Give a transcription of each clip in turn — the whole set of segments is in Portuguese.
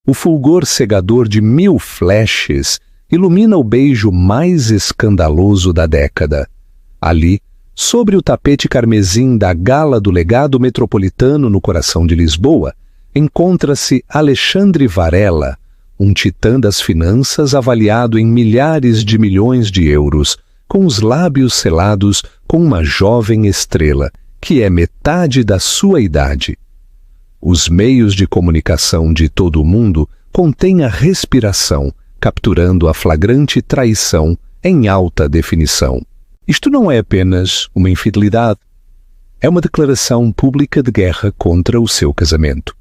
O fulgor cegador de 1000 flashes ilumina o beijo mais escandaloso da década. Ali, sobre o tapete carmesim da Gala do Legado Metropolitano no coração de Lisboa, encontra-se Alexandre Varela, um titã das finanças avaliado em milhares de milhões de euros, com os lábios selados com uma jovem estrela, que é metade da sua idade. Os meios de comunicação de todo o mundo contêm a respiração, capturando a flagrante traição em alta definição. Isto não é apenas uma infidelidade. É uma declaração pública de guerra contra o seu casamento.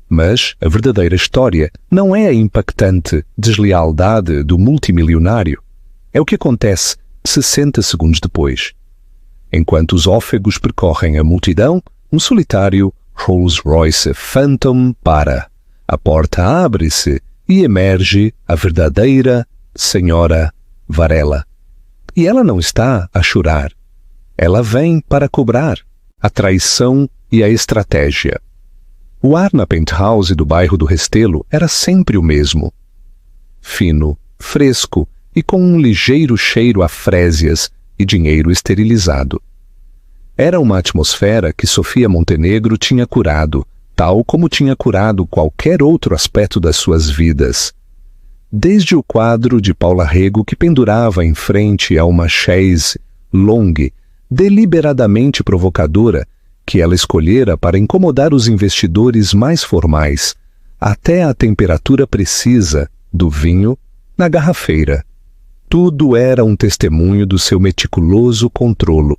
Mas a verdadeira história não é a impactante deslealdade do multimilionário. É o que acontece 60 segundos depois. Enquanto os ófegos percorrem a multidão, um solitário Rolls-Royce Phantom para. A porta abre-se e emerge a verdadeira senhora Varela. E ela não está a chorar. Ela vem para cobrar a traição e a estratégia. O ar na penthouse do bairro do Restelo era sempre o mesmo. Fino, fresco e com um ligeiro cheiro a frésias e dinheiro esterilizado. Era uma atmosfera que Sofia Montenegro tinha curado, tal como tinha curado qualquer outro aspecto das suas vidas. Desde o quadro de Paula Rego que pendurava em frente a uma chaise longue, deliberadamente provocadora, que ela escolhera para incomodar os investidores mais formais, até a temperatura precisa do vinho na garrafeira. Tudo era um testemunho do seu meticuloso controlo.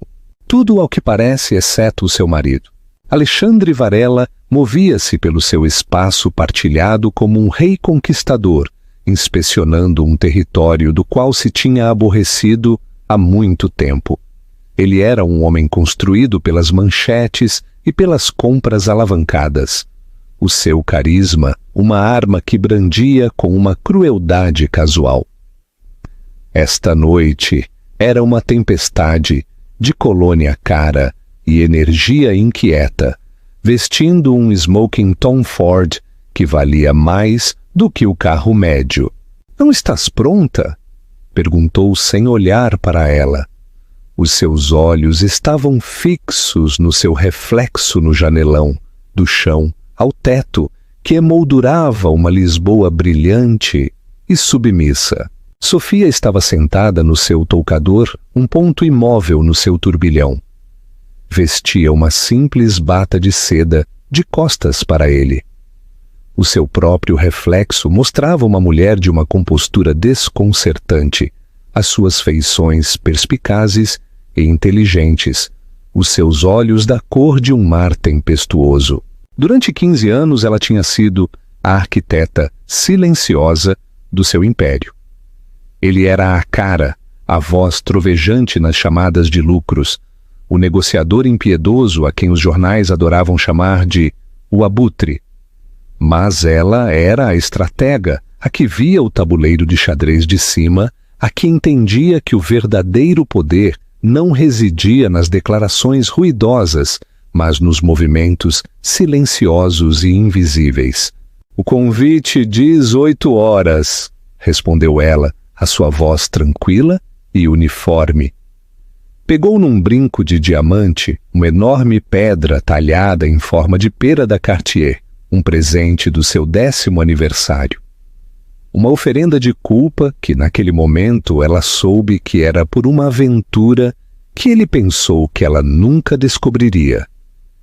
Tudo ao que parece, exceto o seu marido. Alexandre Varela movia-se pelo seu espaço partilhado como um rei conquistador, inspecionando um território do qual se tinha aborrecido há muito tempo. Ele era um homem construído pelas manchetes e pelas compras alavancadas. O seu carisma, uma arma que brandia com uma crueldade casual. Esta noite era uma tempestade de colônia cara e energia inquieta, vestindo um smoking Tom Ford que valia mais do que o carro médio. "Não estás pronta?" perguntou sem olhar para ela. Os seus olhos estavam fixos no seu reflexo no janelão, do chão ao teto, que emoldurava uma Lisboa brilhante e submissa. Sofia estava sentada no seu toucador, um ponto imóvel no seu turbilhão. Vestia uma simples bata de seda, de costas para ele. O seu próprio reflexo mostrava uma mulher de uma compostura desconcertante, as suas feições perspicazes e inteligentes, os seus olhos da cor de um mar tempestuoso. Durante 15 anos ela tinha sido a arquiteta silenciosa do seu império. Ele era a cara, a voz trovejante nas chamadas de lucros, o negociador impiedoso a quem os jornais adoravam chamar de o abutre. Mas ela era a estratega, a que via o tabuleiro de xadrez de cima, a que entendia que o verdadeiro poder não residia nas declarações ruidosas, mas nos movimentos silenciosos e invisíveis. "O convite diz 8 horas", respondeu ela, a sua voz tranquila e uniforme. Pegou num brinco de diamante uma enorme pedra talhada em forma de pera da Cartier, um presente do seu 10º aniversário. Uma oferenda de culpa que, naquele momento, ela soube que era por uma aventura que ele pensou que ela nunca descobriria.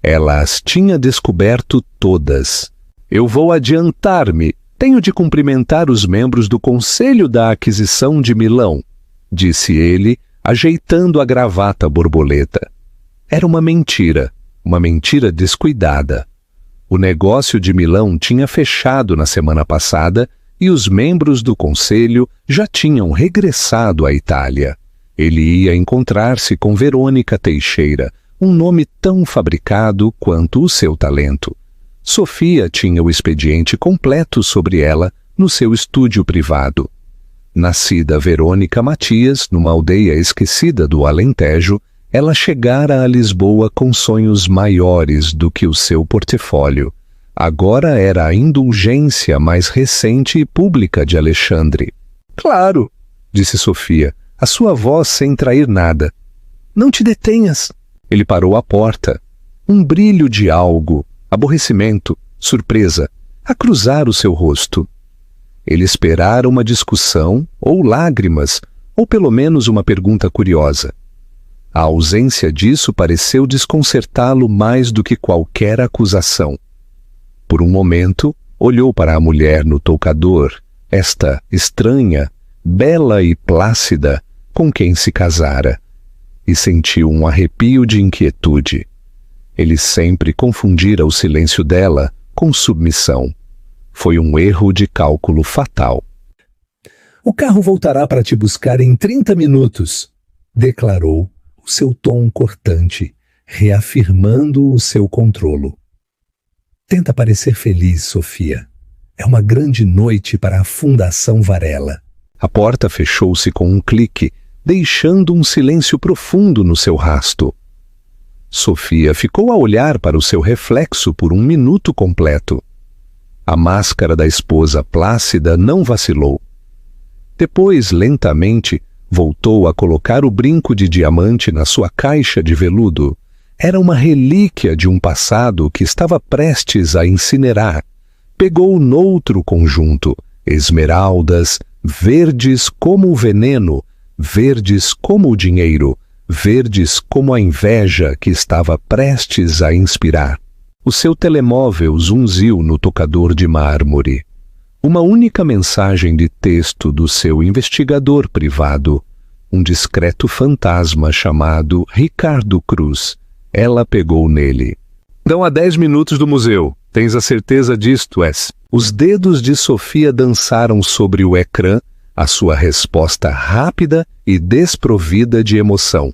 Ela as tinha descoberto todas. "Eu vou adiantar-me. Tenho de cumprimentar os membros do Conselho da Aquisição de Milão", disse ele, ajeitando a gravata borboleta. Era uma mentira descuidada. O negócio de Milão tinha fechado na semana passada e os membros do conselho já tinham regressado à Itália. Ele ia encontrar-se com Verônica Teixeira, um nome tão fabricado quanto o seu talento. Sofia tinha o expediente completo sobre ela no seu estúdio privado. Nascida Verônica Matias, numa aldeia esquecida do Alentejo, ela chegara a Lisboa com sonhos maiores do que o seu portfólio, Agora era a indulgência mais recente e pública de Alexandre. Claro, disse Sofia, a sua voz sem trair nada. Não te detenhas. Ele parou à porta. Um brilho de algo, aborrecimento, surpresa, a cruzar o seu rosto. Ele esperara uma discussão, ou lágrimas, ou pelo menos uma pergunta curiosa. A ausência disso pareceu desconcertá-lo mais do que qualquer acusação. Por um momento, olhou para a mulher no toucador, esta estranha, bela e plácida, com quem se casara, e sentiu um arrepio de inquietude. Ele sempre confundira o silêncio dela com submissão. Foi um erro de cálculo fatal. O carro voltará para te buscar em 30 minutos, declarou o seu tom cortante, reafirmando o seu controlo. Tenta parecer feliz, Sofia. É uma grande noite para a Fundação Varela. A porta fechou-se com um clique, deixando um silêncio profundo no seu rasto. Sofia ficou a olhar para o seu reflexo por um minuto completo. A máscara da esposa plácida não vacilou. Depois, lentamente, voltou a colocar o brinco de diamante na sua caixa de veludo. Era uma relíquia de um passado que estava prestes a incinerar. Pegou noutro conjunto, esmeraldas, verdes como o veneno, verdes como o dinheiro, verdes como a inveja que estava prestes a inspirar. O seu telemóvel zunziu no tocador de mármore. Uma única mensagem de texto do seu investigador privado, um discreto fantasma chamado Ricardo Cruz. Ela pegou nele. Dão a 10 minutos do museu. Tens a certeza disto, Wes? Os dedos de Sofia dançaram sobre o ecrã, a sua resposta rápida e desprovida de emoção.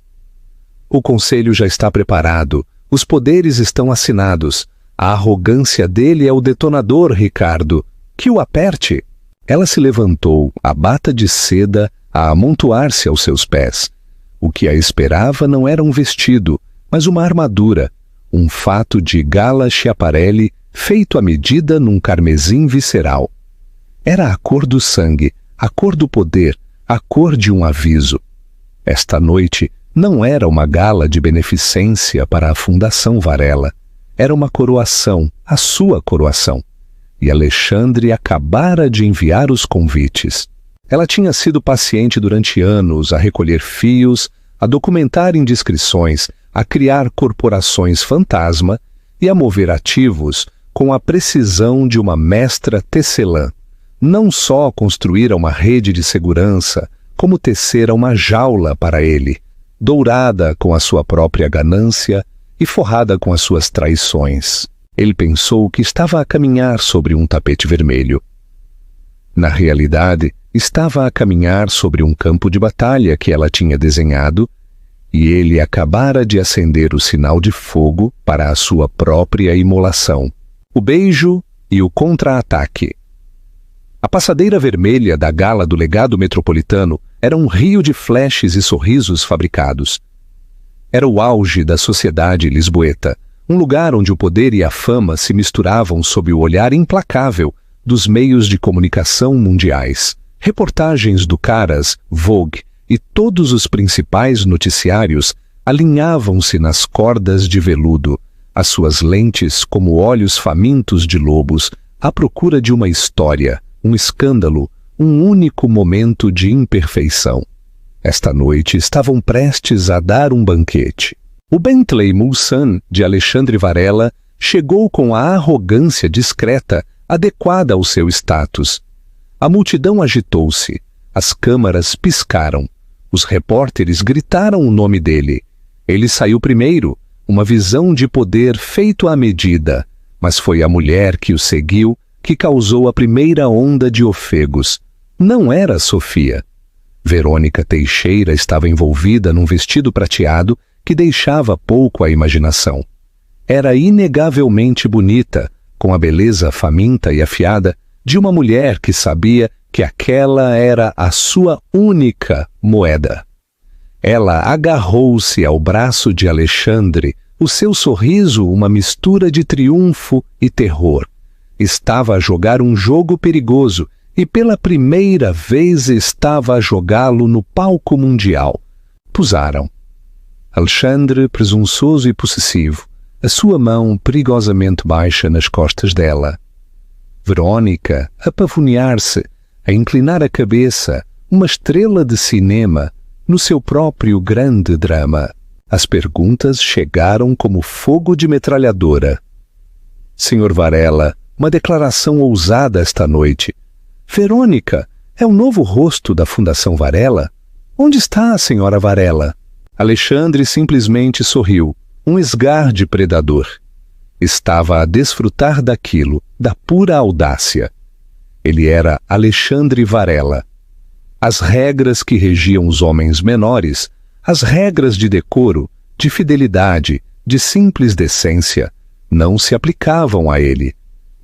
O conselho já está preparado. Os poderes estão assinados. A arrogância dele é o detonador, Ricardo. Que o aperte. Ela se levantou, a bata de seda a amontoar-se aos seus pés. O que a esperava não era um vestido, mas uma armadura, um fato de gala Schiaparelli feito à medida num carmesim visceral. Era a cor do sangue, a cor do poder, a cor de um aviso. Esta noite não era uma gala de beneficência para a Fundação Varela. Era uma coroação, a sua coroação. E Alexandre acabara de enviar os convites. Ela tinha sido paciente durante anos a recolher fios, a documentar indiscrições, a criar corporações fantasma e a mover ativos com a precisão de uma mestra tecelã. Não só construíra uma rede de segurança, como tecera uma jaula para ele, dourada com a sua própria ganância e forrada com as suas traições. Ele pensou que estava a caminhar sobre um tapete vermelho. Na realidade, estava a caminhar sobre um campo de batalha que ela tinha desenhado, e ele acabara de acender o sinal de fogo para a sua própria imolação. O beijo e o contra-ataque. A passadeira vermelha da gala do legado metropolitano era um rio de flashes e sorrisos fabricados. Era o auge da sociedade lisboeta, um lugar onde o poder e a fama se misturavam sob o olhar implacável dos meios de comunicação mundiais. Reportagens do Caras, Vogue e todos os principais noticiários alinhavam-se nas cordas de veludo, as suas lentes como olhos famintos de lobos, à procura de uma história, um escândalo, um único momento de imperfeição. Esta noite estavam prestes a dar um banquete. O Bentley Mulsanne de Alexandre Varela chegou com a arrogância discreta adequada ao seu status. A multidão agitou-se, as câmaras piscaram, os repórteres gritaram o nome dele. Ele saiu primeiro, uma visão de poder feito à medida, mas foi a mulher que o seguiu que causou a primeira onda de ofegos. Não era Sofia. Verônica Teixeira estava envolvida num vestido prateado que deixava pouco à imaginação. Era inegavelmente bonita, com a beleza faminta e afiada de uma mulher que sabia que aquela era a sua única moeda. Ela agarrou-se ao braço de Alexandre, o seu sorriso uma mistura de triunfo e terror. Estava a jogar um jogo perigoso e pela primeira vez estava a jogá-lo no palco mundial. Pusaram. Alexandre, presunçoso e possessivo, a sua mão perigosamente baixa nas costas dela. Verônica, a pavonear-se, a inclinar a cabeça, uma estrela de cinema, no seu próprio grande drama. As perguntas chegaram como fogo de metralhadora. Sr. Varela, uma declaração ousada esta noite. Verônica, é o novo rosto da Fundação Varela? Onde está a Sra. Varela? Alexandre simplesmente sorriu, um esgar de predador. Estava a desfrutar daquilo, da pura audácia. Ele era Alexandre Varela. As regras que regiam os homens menores, as regras de decoro, de fidelidade, de simples decência, não se aplicavam a ele.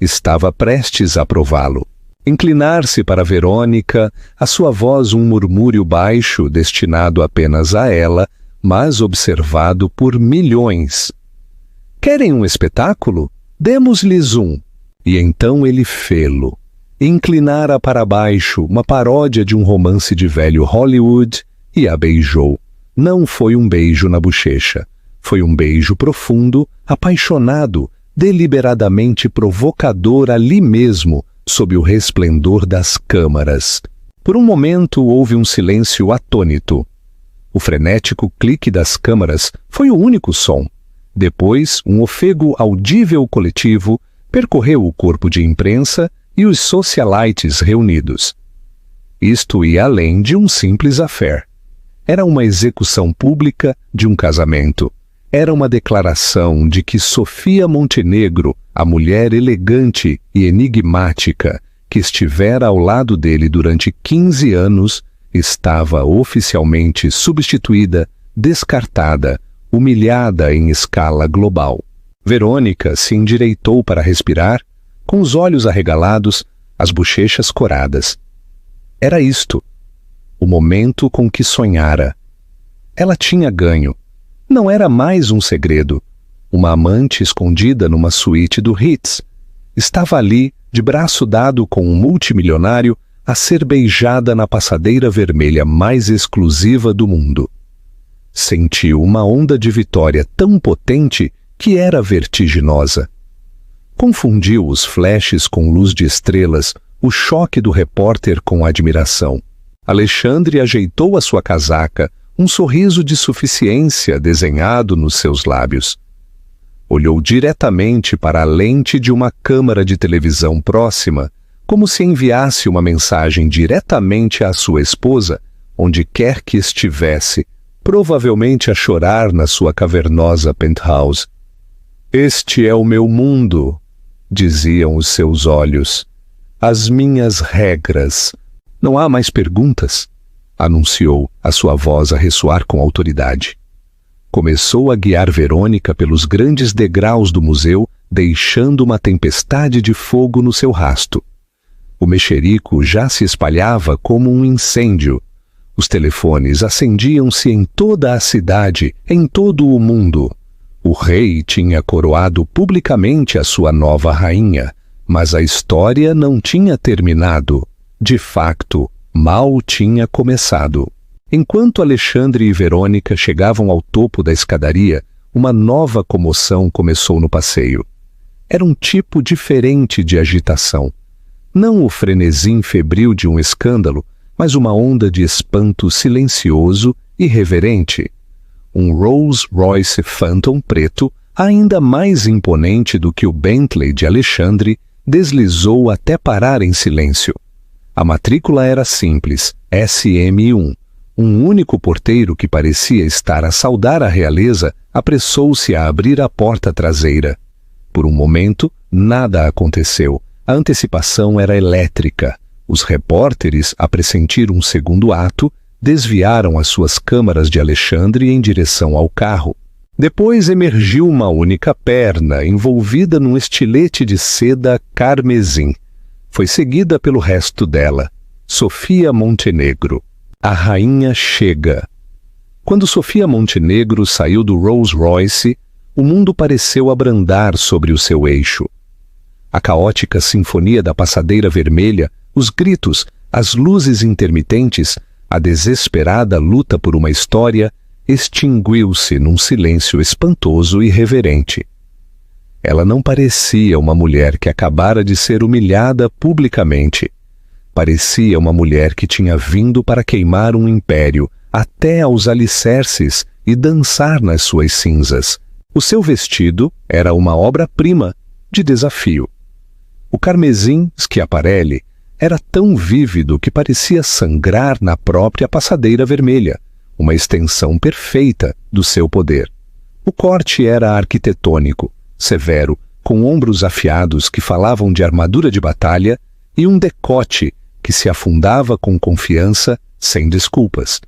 Estava prestes a prová-lo. Inclinar-se para Verônica, a sua voz um murmúrio baixo destinado apenas a ela, mas observado por milhões. Querem um espetáculo? Demos-lhes um. E então ele fê-lo. Inclinara para baixo uma paródia de um romance de velho Hollywood e a beijou. Não foi um beijo na bochecha. Foi um beijo profundo, apaixonado, deliberadamente provocador ali mesmo, sob o resplendor das câmaras. Por um momento houve um silêncio atônito. O frenético clique das câmaras foi o único som. Depois, um ofego audível coletivo percorreu o corpo de imprensa e os socialites reunidos. Isto ia além de um simples affair. Era uma execução pública de um casamento. Era uma declaração de que Sofia Montenegro, a mulher elegante e enigmática que estivera ao lado dele durante 15 anos, estava oficialmente substituída, descartada, humilhada em escala global. Verônica se endireitou para respirar, com os olhos arregalados, as bochechas coradas. Era isto, o momento com que sonhara. Ela tinha ganho. Não era mais um segredo. Uma amante escondida numa suíte do Ritz. Estava ali, de braço dado com um multimilionário, a ser beijada na passadeira vermelha mais exclusiva do mundo. Sentiu uma onda de vitória tão potente que era vertiginosa. Confundiu os flashes com luz de estrelas, o choque do repórter com admiração. Alexandre ajeitou a sua casaca, um sorriso de suficiência desenhado nos seus lábios. Olhou diretamente para a lente de uma câmara de televisão próxima, como se enviasse uma mensagem diretamente à sua esposa, onde quer que estivesse, provavelmente a chorar na sua cavernosa penthouse. Este é o meu mundo, diziam os seus olhos. As minhas regras. Não há mais perguntas, anunciou, a sua voz a ressoar com autoridade. Começou a guiar Verônica pelos grandes degraus do museu, deixando uma tempestade de fogo no seu rasto. O mexerico já se espalhava como um incêndio. Os telefones acendiam-se em toda a cidade, em todo o mundo. O rei tinha coroado publicamente a sua nova rainha, mas a história não tinha terminado. De facto, mal tinha começado. Enquanto Alexandre e Verônica chegavam ao topo da escadaria, uma nova comoção começou no passeio. Era um tipo diferente de agitação. Não o frenesim febril de um escândalo, mas uma onda de espanto silencioso e reverente. Um Rolls-Royce Phantom preto, ainda mais imponente do que o Bentley de Alexandre, deslizou até parar em silêncio. A matrícula era simples, SM1. Um único porteiro que parecia estar a saudar a realeza apressou-se a abrir a porta traseira. Por um momento, nada aconteceu. A antecipação era elétrica. Os repórteres, a pressentir um segundo ato, desviaram as suas câmaras de Alexandre em direção ao carro. Depois emergiu uma única perna, envolvida num estilete de seda carmesim. Foi seguida pelo resto dela, Sofia Montenegro. A rainha chega. Quando Sofia Montenegro saiu do Rolls-Royce, o mundo pareceu abrandar sobre o seu eixo. A caótica sinfonia da passadeira vermelha, os gritos, as luzes intermitentes, a desesperada luta por uma história, extinguiu-se num silêncio espantoso e reverente. Ela não parecia uma mulher que acabara de ser humilhada publicamente. Parecia uma mulher que tinha vindo para queimar um império até aos alicerces e dançar nas suas cinzas. O seu vestido era uma obra-prima de desafio. O carmesim Schiaparelli era tão vívido que parecia sangrar na própria passadeira vermelha, uma extensão perfeita do seu poder. O corte era arquitetônico, severo, com ombros afiados que falavam de armadura de batalha e um decote que se afundava com confiança, sem desculpas.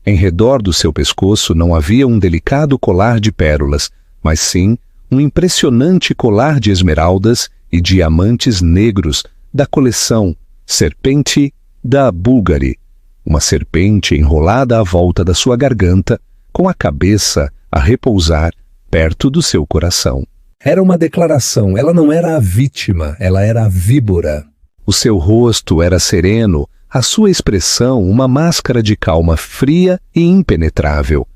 Em redor do seu pescoço não havia um delicado colar de pérolas, mas sim um impressionante colar de esmeraldas e diamantes negros da coleção Serpenti da Bulgari, uma serpente enrolada à volta da sua garganta, com a cabeça a repousar perto do seu coração. Era uma declaração, ela não era a vítima, ela era a víbora. O seu rosto era sereno, a sua expressão uma máscara de calma fria e impenetrável.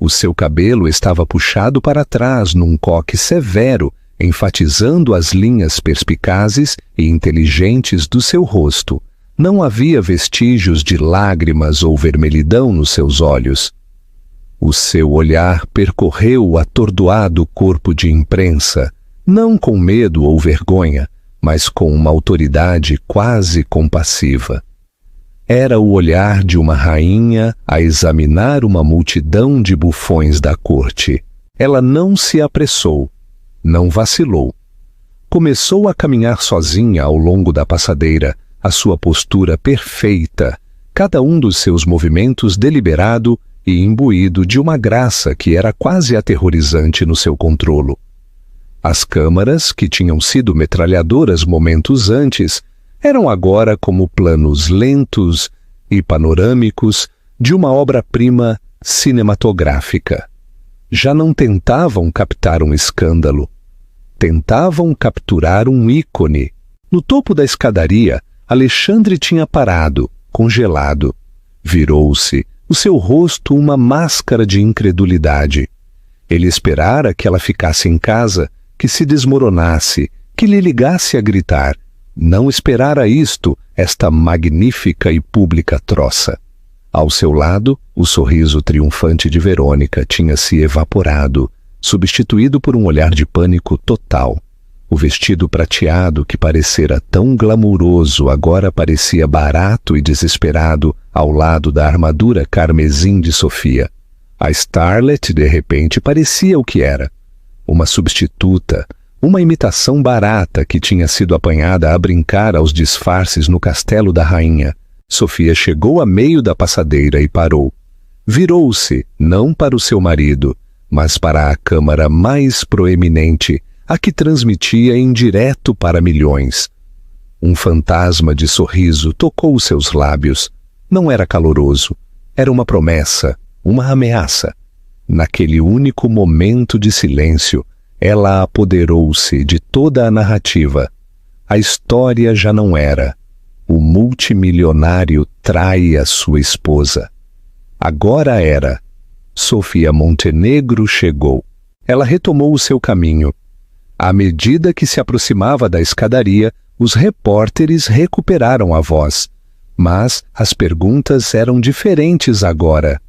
O seu cabelo estava puxado para trás num coque severo, enfatizando as linhas perspicazes e inteligentes do seu rosto. Não havia vestígios de lágrimas ou vermelhidão nos seus olhos. O seu olhar percorreu o atordoado corpo de imprensa, não com medo ou vergonha, mas com uma autoridade quase compassiva. Era o olhar de uma rainha a examinar uma multidão de bufões da corte. Ela não se apressou, não vacilou. Começou a caminhar sozinha ao longo da passadeira, a sua postura perfeita, cada um dos seus movimentos deliberado e imbuído de uma graça que era quase aterrorizante no seu controlo. As câmaras, que tinham sido metralhadoras momentos antes, eram agora como planos lentos e panorâmicos de uma obra-prima cinematográfica. Já não tentavam captar um escândalo. Tentavam capturar um ícone. No topo da escadaria, Alexandre tinha parado, congelado. Virou-se, o seu rosto uma máscara de incredulidade. Ele esperara que ela ficasse em casa, que se desmoronasse, que lhe ligasse a gritar. Não esperara isto, esta magnífica e pública troça. Ao seu lado, o sorriso triunfante de Verônica tinha se evaporado, substituído por um olhar de pânico total. O vestido prateado que parecera tão glamuroso agora parecia barato e desesperado ao lado da armadura carmesim de Sofia. A Starlet, de repente, parecia o que era. Uma substituta, uma imitação barata que tinha sido apanhada a brincar aos disfarces no castelo da rainha. Sofia chegou a meio da passadeira e parou. Virou-se, não para o seu marido, mas para a câmara mais proeminente, a que transmitia em direto para milhões. Um fantasma de sorriso tocou os seus lábios. Não era caloroso, era uma promessa, uma ameaça. Naquele único momento de silêncio, ela apoderou-se de toda a narrativa. A história já não era. O multimilionário trai a sua esposa. Agora era. Sofia Montenegro chegou. Ela retomou o seu caminho. À medida que se aproximava da escadaria, os repórteres recuperaram a voz. Mas as perguntas eram diferentes agora.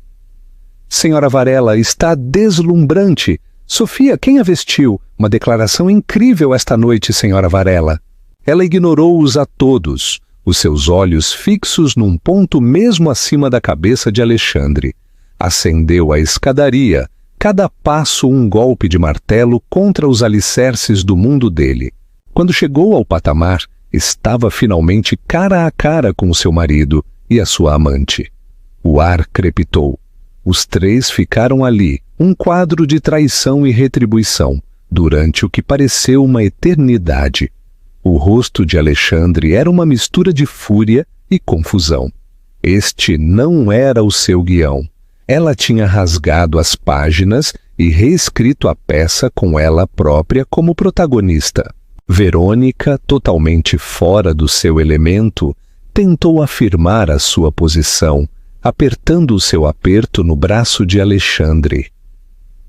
Senhora Varela, está deslumbrante. Sofia, quem a vestiu? Uma declaração incrível esta noite, senhora Varela. Ela ignorou-os a todos, os seus olhos fixos num ponto mesmo acima da cabeça de Alexandre. Ascendeu a escadaria, cada passo um golpe de martelo contra os alicerces do mundo dele. Quando chegou ao patamar, estava finalmente cara a cara com o seu marido e a sua amante. O ar crepitou. Os três ficaram ali, um quadro de traição e retribuição, durante o que pareceu uma eternidade. O rosto de Alexandre era uma mistura de fúria e confusão. Este não era o seu guião. Ela tinha rasgado as páginas e reescrito a peça com ela própria como protagonista. Verônica, totalmente fora do seu elemento, tentou afirmar a sua posição, apertando o seu aperto no braço de Alexandre.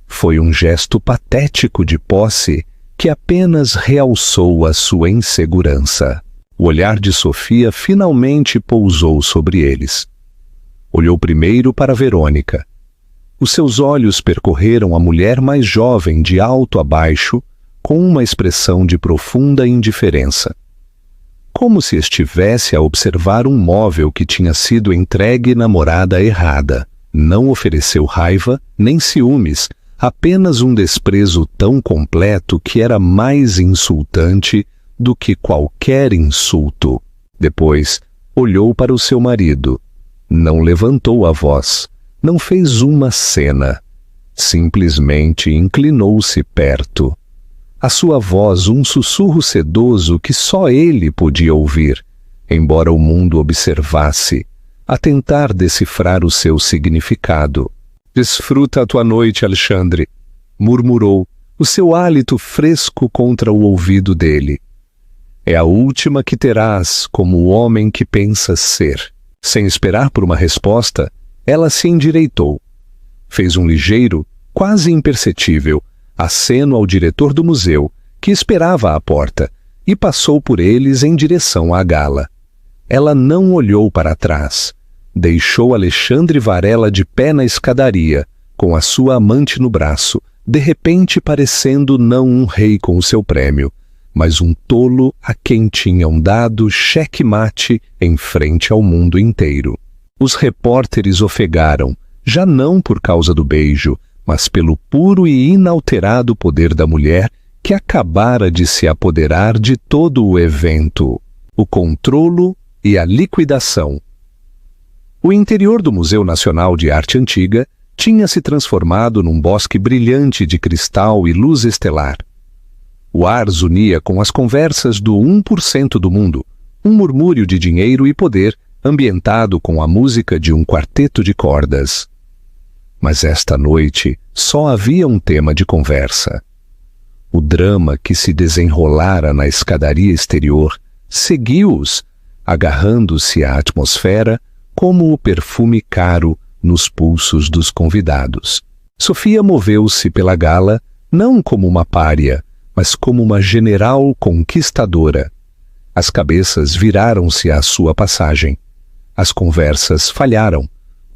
Foi um gesto patético de posse que apenas realçou a sua insegurança. O olhar de Sofia finalmente pousou sobre eles. Olhou primeiro para Verônica. Os seus olhos percorreram a mulher mais jovem de alto a baixo, com uma expressão de profunda indiferença. Como se estivesse a observar um móvel que tinha sido entregue na morada errada. Não ofereceu raiva nem ciúmes, apenas um desprezo tão completo que era mais insultante do que qualquer insulto. Depois, olhou para o seu marido. Não levantou a voz, não fez uma cena. Simplesmente inclinou-se perto. A sua voz um sussurro sedoso que só ele podia ouvir, embora o mundo observasse, a tentar decifrar o seu significado. «Desfruta a tua noite, Alexandre», murmurou, o seu hálito fresco contra o ouvido dele. «É a última que terás como o homem que pensas ser». Sem esperar por uma resposta, ela se endireitou. Fez um ligeiro, quase imperceptível, aceno ao diretor do museu, que esperava à porta, e passou por eles em direção à gala. Ela não olhou para trás. Deixou Alexandre Varela de pé na escadaria, com a sua amante no braço, de repente parecendo não um rei com o seu prêmio, mas um tolo a quem tinham dado cheque-mate em frente ao mundo inteiro. Os repórteres ofegaram, já não por causa do beijo, mas pelo puro e inalterado poder da mulher que acabara de se apoderar de todo o evento, o controlo e a liquidação. O interior do Museu Nacional de Arte Antiga tinha se transformado num bosque brilhante de cristal e luz estelar. O ar zunia com as conversas do 1% do mundo, um murmúrio de dinheiro e poder ambientado com a música de um quarteto de cordas. Mas esta noite só havia um tema de conversa. O drama que se desenrolara na escadaria exterior seguiu-os, agarrando-se à atmosfera como o perfume caro nos pulsos dos convidados. Sofia moveu-se pela gala não como uma pária, mas como uma general conquistadora. As cabeças viraram-se à sua passagem. As conversas falharam.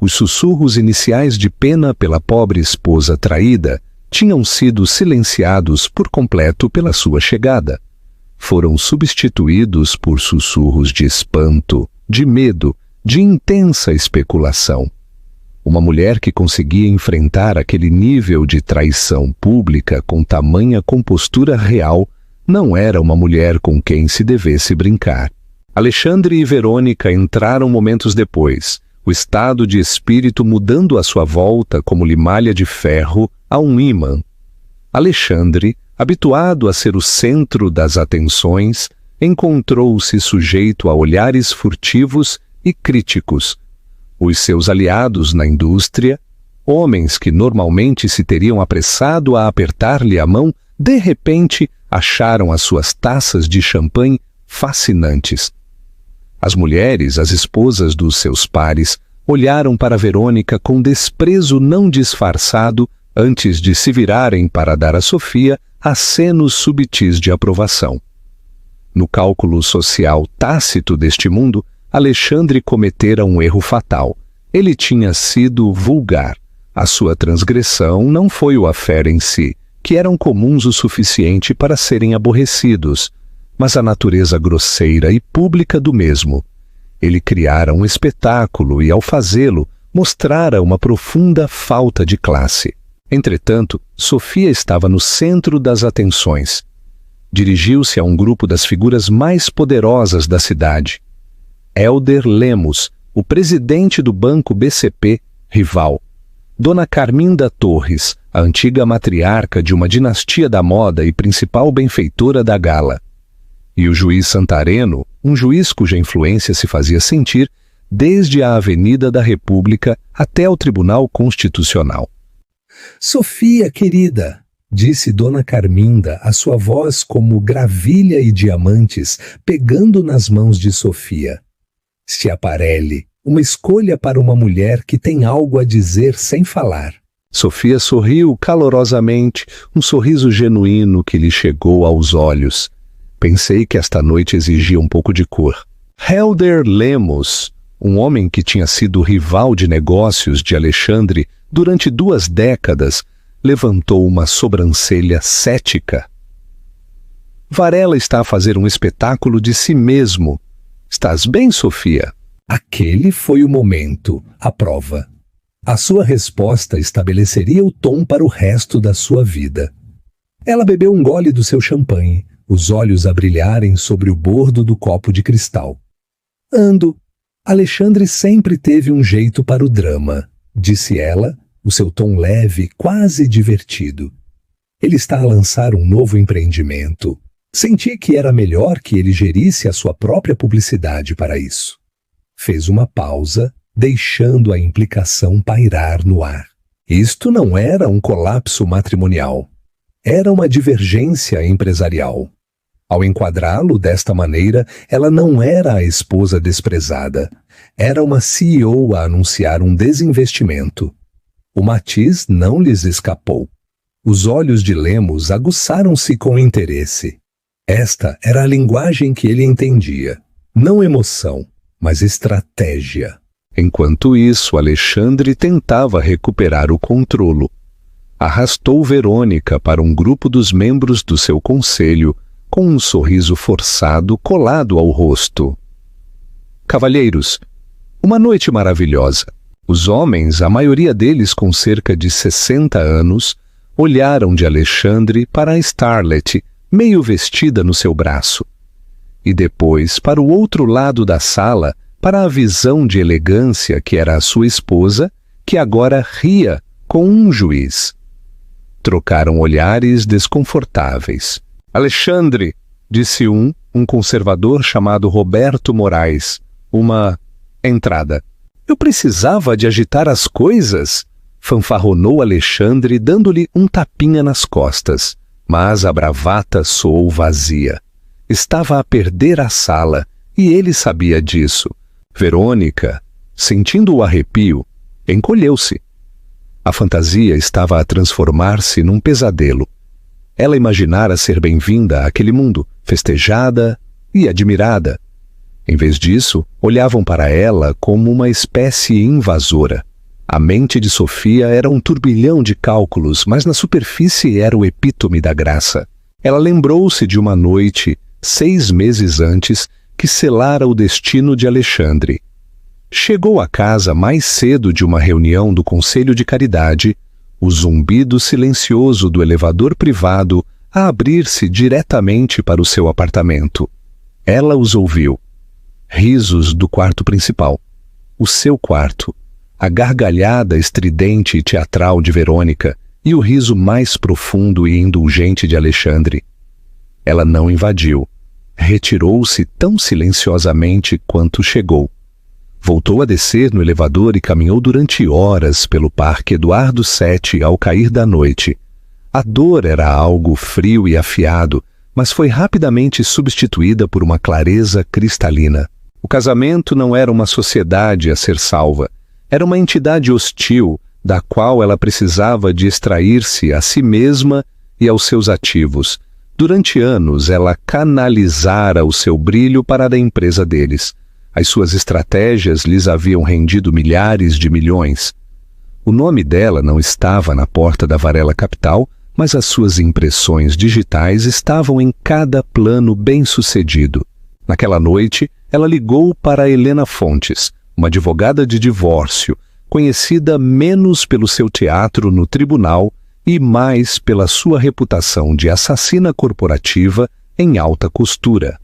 Os sussurros iniciais de pena pela pobre esposa traída tinham sido silenciados por completo pela sua chegada. Foram substituídos por sussurros de espanto, de medo, de intensa especulação. Uma mulher que conseguia enfrentar aquele nível de traição pública com tamanha compostura real não era uma mulher com quem se devesse brincar. Alexandre e Verônica entraram momentos depois, o estado de espírito mudando à sua volta como limalha de ferro a um ímã. Alexandre, habituado a ser o centro das atenções, encontrou-se sujeito a olhares furtivos e críticos. Os seus aliados na indústria, homens que normalmente se teriam apressado a apertar-lhe a mão, de repente acharam as suas taças de champanhe fascinantes. As mulheres, as esposas dos seus pares, olharam para Verônica com desprezo não disfarçado antes de se virarem para dar a Sofia acenos subtis de aprovação. No cálculo social tácito deste mundo, Alexandre cometera um erro fatal. Ele tinha sido vulgar. A sua transgressão não foi o affaire em si, que eram comuns o suficiente para serem aborrecidos, mas a natureza grosseira e pública do mesmo. Ele criara um espetáculo e, ao fazê-lo, mostrara uma profunda falta de classe. Entretanto, Sofia estava no centro das atenções. Dirigiu-se a um grupo das figuras mais poderosas da cidade. Hélder Lemos, o presidente do Banco BCP, rival. Dona Carminda Torres, a antiga matriarca de uma dinastia da moda e principal benfeitora da gala. E o juiz Santareno, um juiz cuja influência se fazia sentir desde a Avenida da República até o Tribunal Constitucional. Sofia, querida, disse Dona Carminda, a sua voz como gravilha e diamantes, pegando nas mãos de Sofia. Schiaparelli, uma escolha para uma mulher que tem algo a dizer sem falar. Sofia sorriu calorosamente, um sorriso genuíno que lhe chegou aos olhos. Pensei que esta noite exigia um pouco de cor. Helder Lemos, um homem que tinha sido rival de negócios de Alexandre durante 2 décadas, levantou uma sobrancelha cética. Varela está a fazer um espetáculo de si mesmo. Estás bem, Sofia? Aquele foi o momento, a prova. A sua resposta estabeleceria o tom para o resto da sua vida. Ela bebeu um gole do seu champanhe, os olhos a brilharem sobre o bordo do copo de cristal. Ando. Alexandre sempre teve um jeito para o drama, disse ela, o seu tom leve, quase divertido. Ele está a lançar um novo empreendimento. Senti que era melhor que ele gerisse a sua própria publicidade para isso. Fez uma pausa, deixando a implicação pairar no ar. Isto não era um colapso matrimonial. Era uma divergência empresarial. Ao enquadrá-lo desta maneira, ela não era a esposa desprezada. Era uma CEO a anunciar um desinvestimento. O matiz não lhes escapou. Os olhos de Lemos aguçaram-se com interesse. Esta era a linguagem que ele entendia. Não emoção, mas estratégia. Enquanto isso, Alexandre tentava recuperar o controlo. Arrastou Verônica para um grupo dos membros do seu conselho, com um sorriso forçado colado ao rosto. Cavalheiros, uma noite maravilhosa. Os homens, a maioria deles com cerca de 60 anos, olharam de Alexandre para a Starlet, meio vestida no seu braço, e depois para o outro lado da sala, para a visão de elegância que era a sua esposa, que agora ria com um juiz. Trocaram olhares desconfortáveis. Alexandre, disse um conservador chamado Roberto Moraes, uma entrada. Eu precisava de agitar as coisas, fanfarronou Alexandre, dando-lhe um tapinha nas costas, mas a bravata soou vazia. Estava a perder a sala, e ele sabia disso. Verônica, sentindo o arrepio, encolheu-se. A fantasia estava a transformar-se num pesadelo. Ela imaginara ser bem-vinda àquele mundo, festejada e admirada. Em vez disso, olhavam para ela como uma espécie invasora. A mente de Sofia era um turbilhão de cálculos, mas na superfície era o epítome da graça. Ela lembrou-se de uma noite, 6 meses antes, que selara o destino de Alexandre. Chegou à casa mais cedo de uma reunião do Conselho de Caridade, o zumbido silencioso do elevador privado a abrir-se diretamente para o seu apartamento. Ela os ouviu. Risos do quarto principal. O seu quarto. A gargalhada estridente e teatral de Verônica e o riso mais profundo e indulgente de Alexandre. Ela não invadiu. Retirou-se tão silenciosamente quanto chegou. Voltou a descer no elevador e caminhou durante horas pelo Parque Eduardo VII ao cair da noite. A dor era algo frio e afiado, mas foi rapidamente substituída por uma clareza cristalina. O casamento não era uma sociedade a ser salva. Era uma entidade hostil, da qual ela precisava de extrair-se a si mesma e aos seus ativos. Durante anos, ela canalizara o seu brilho para a da empresa deles. As suas estratégias lhes haviam rendido milhares de milhões. O nome dela não estava na porta da Varela Capital, mas as suas impressões digitais estavam em cada plano bem-sucedido. Naquela noite, ela ligou para Helena Fontes, uma advogada de divórcio, conhecida menos pelo seu teatro no tribunal e mais pela sua reputação de assassina corporativa em alta costura.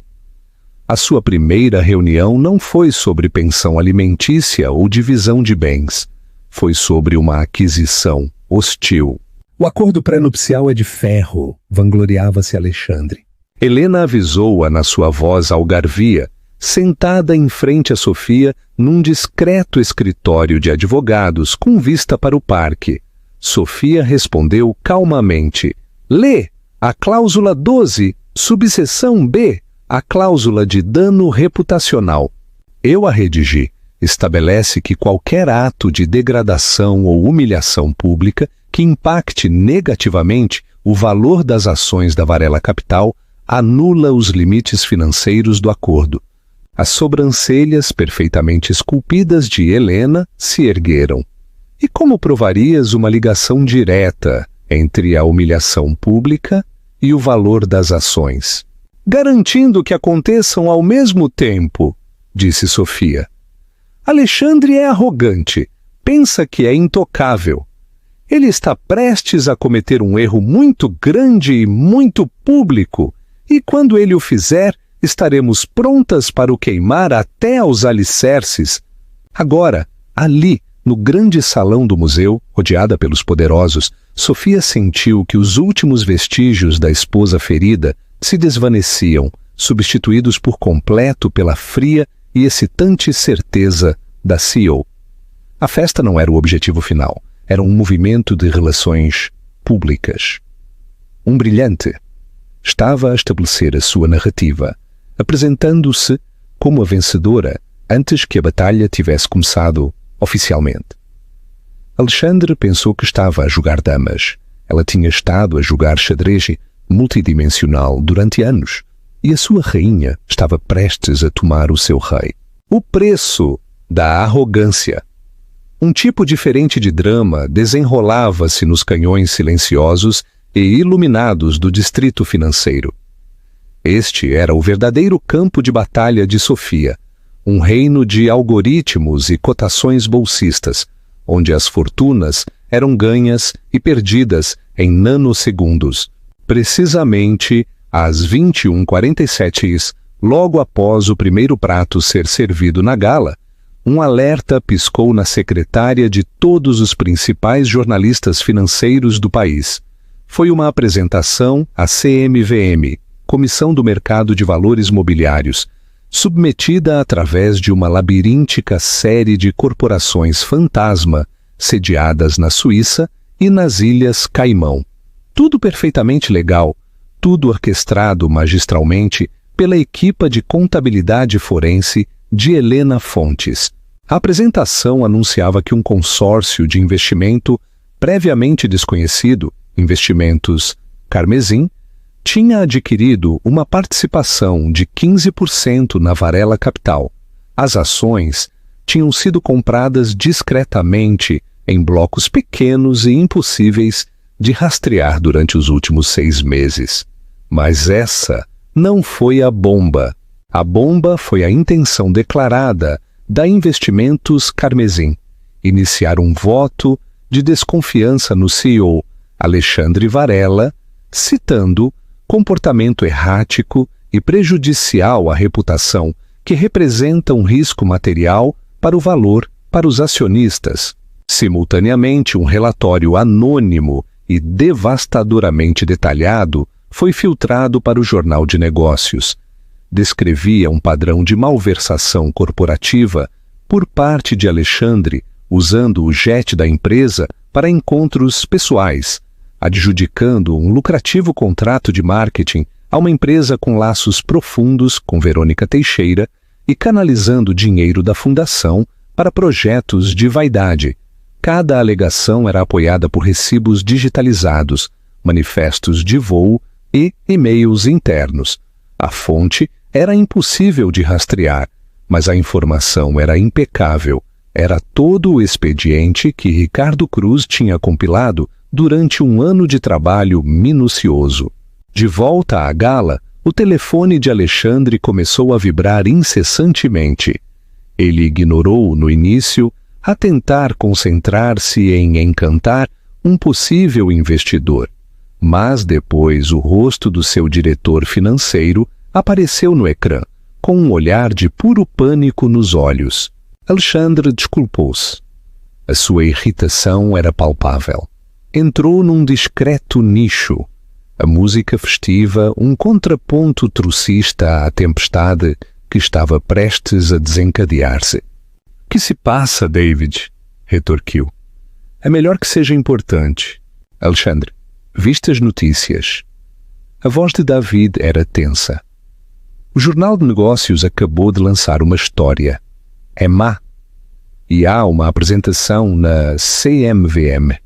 A sua primeira reunião não foi sobre pensão alimentícia ou divisão de bens. Foi sobre uma aquisição hostil. O acordo pré-nupcial é de ferro, vangloriava-se Alexandre. Helena avisou-a na sua voz algarvia, sentada em frente a Sofia num discreto escritório de advogados com vista para o parque. Sofia respondeu calmamente, Lê a cláusula 12, subseção B, a cláusula de dano reputacional. Eu a redigi. Estabelece que qualquer ato de degradação ou humilhação pública que impacte negativamente o valor das ações da Varela Capital anula os limites financeiros do acordo. As sobrancelhas perfeitamente esculpidas de Helena se ergueram. E como provarias uma ligação direta entre a humilhação pública e o valor das ações? Garantindo que aconteçam ao mesmo tempo, disse Sofia. Alexandre é arrogante, pensa que é intocável. Ele está prestes a cometer um erro muito grande e muito público, e quando ele o fizer, estaremos prontas para o queimar até aos alicerces. Agora, ali, no grande salão do museu, rodeada pelos poderosos, Sofia sentiu que os últimos vestígios da esposa ferida se desvaneciam, substituídos por completo pela fria e excitante certeza da CEO. A festa não era o objetivo final, era um movimento de relações públicas. Um brilhante estava a estabelecer a sua narrativa, apresentando-se como a vencedora antes que a batalha tivesse começado oficialmente. Alexandre pensou que estava a jogar damas. Ela tinha estado a jogar xadrez multidimensional durante anos, e a sua rainha estava prestes a tomar o seu rei. O preço da arrogância. Um tipo diferente de drama desenrolava-se nos canhões silenciosos e iluminados do distrito financeiro. Este era o verdadeiro campo de batalha de Sofia, um reino de algoritmos e cotações bolsistas, onde as fortunas eram ganhas e perdidas em nanosegundos. Precisamente às 21h47, logo após o primeiro prato ser servido na gala, um alerta piscou na secretária de todos os principais jornalistas financeiros do país. Foi uma apresentação à CMVM, Comissão do Mercado de Valores Mobiliários, submetida através de uma labiríntica série de corporações fantasma sediadas na Suíça e nas Ilhas Caimão. Tudo perfeitamente legal, tudo orquestrado magistralmente pela equipa de contabilidade forense de Helena Fontes. A apresentação anunciava que um consórcio de investimento previamente desconhecido, Investimentos Carmesim, tinha adquirido uma participação de 15% na Varela Capital. As ações tinham sido compradas discretamente em blocos pequenos e impossíveis de rastrear durante os últimos 6 meses. Mas essa não foi a bomba. A bomba foi a intenção declarada da Investimentos Carmesim, iniciar um voto de desconfiança no CEO Alexandre Varela, citando comportamento errático e prejudicial à reputação que representa um risco material para o valor para os acionistas. Simultaneamente, um relatório anônimo e devastadoramente detalhado foi filtrado para o Jornal de Negócios. Descrevia um padrão de malversação corporativa por parte de Alexandre, usando o jet da empresa para encontros pessoais, adjudicando um lucrativo contrato de marketing a uma empresa com laços profundos com Verônica Teixeira e canalizando dinheiro da fundação para projetos de vaidade. Cada alegação era apoiada por recibos digitalizados, manifestos de voo e e-mails internos. A fonte era impossível de rastrear, mas a informação era impecável. Era todo o expediente que Ricardo Cruz tinha compilado durante um ano de trabalho minucioso. De volta à gala, o telefone de Alexandre começou a vibrar incessantemente. Ele ignorou no início a tentar concentrar-se em encantar um possível investidor. Mas depois o rosto do seu diretor financeiro apareceu no ecrã, com um olhar de puro pânico nos olhos. Alexandre desculpou-se. A sua irritação era palpável. Entrou num discreto nicho. A música festiva, um contraponto trocista à tempestade que estava prestes a desencadear-se. — Que se passa, David? — retorquiu. — É melhor que seja importante. Alexandre, Viste as notícias. A voz de David era tensa. O jornal de negócios acabou de lançar uma história. É má. E há uma apresentação na CMVM.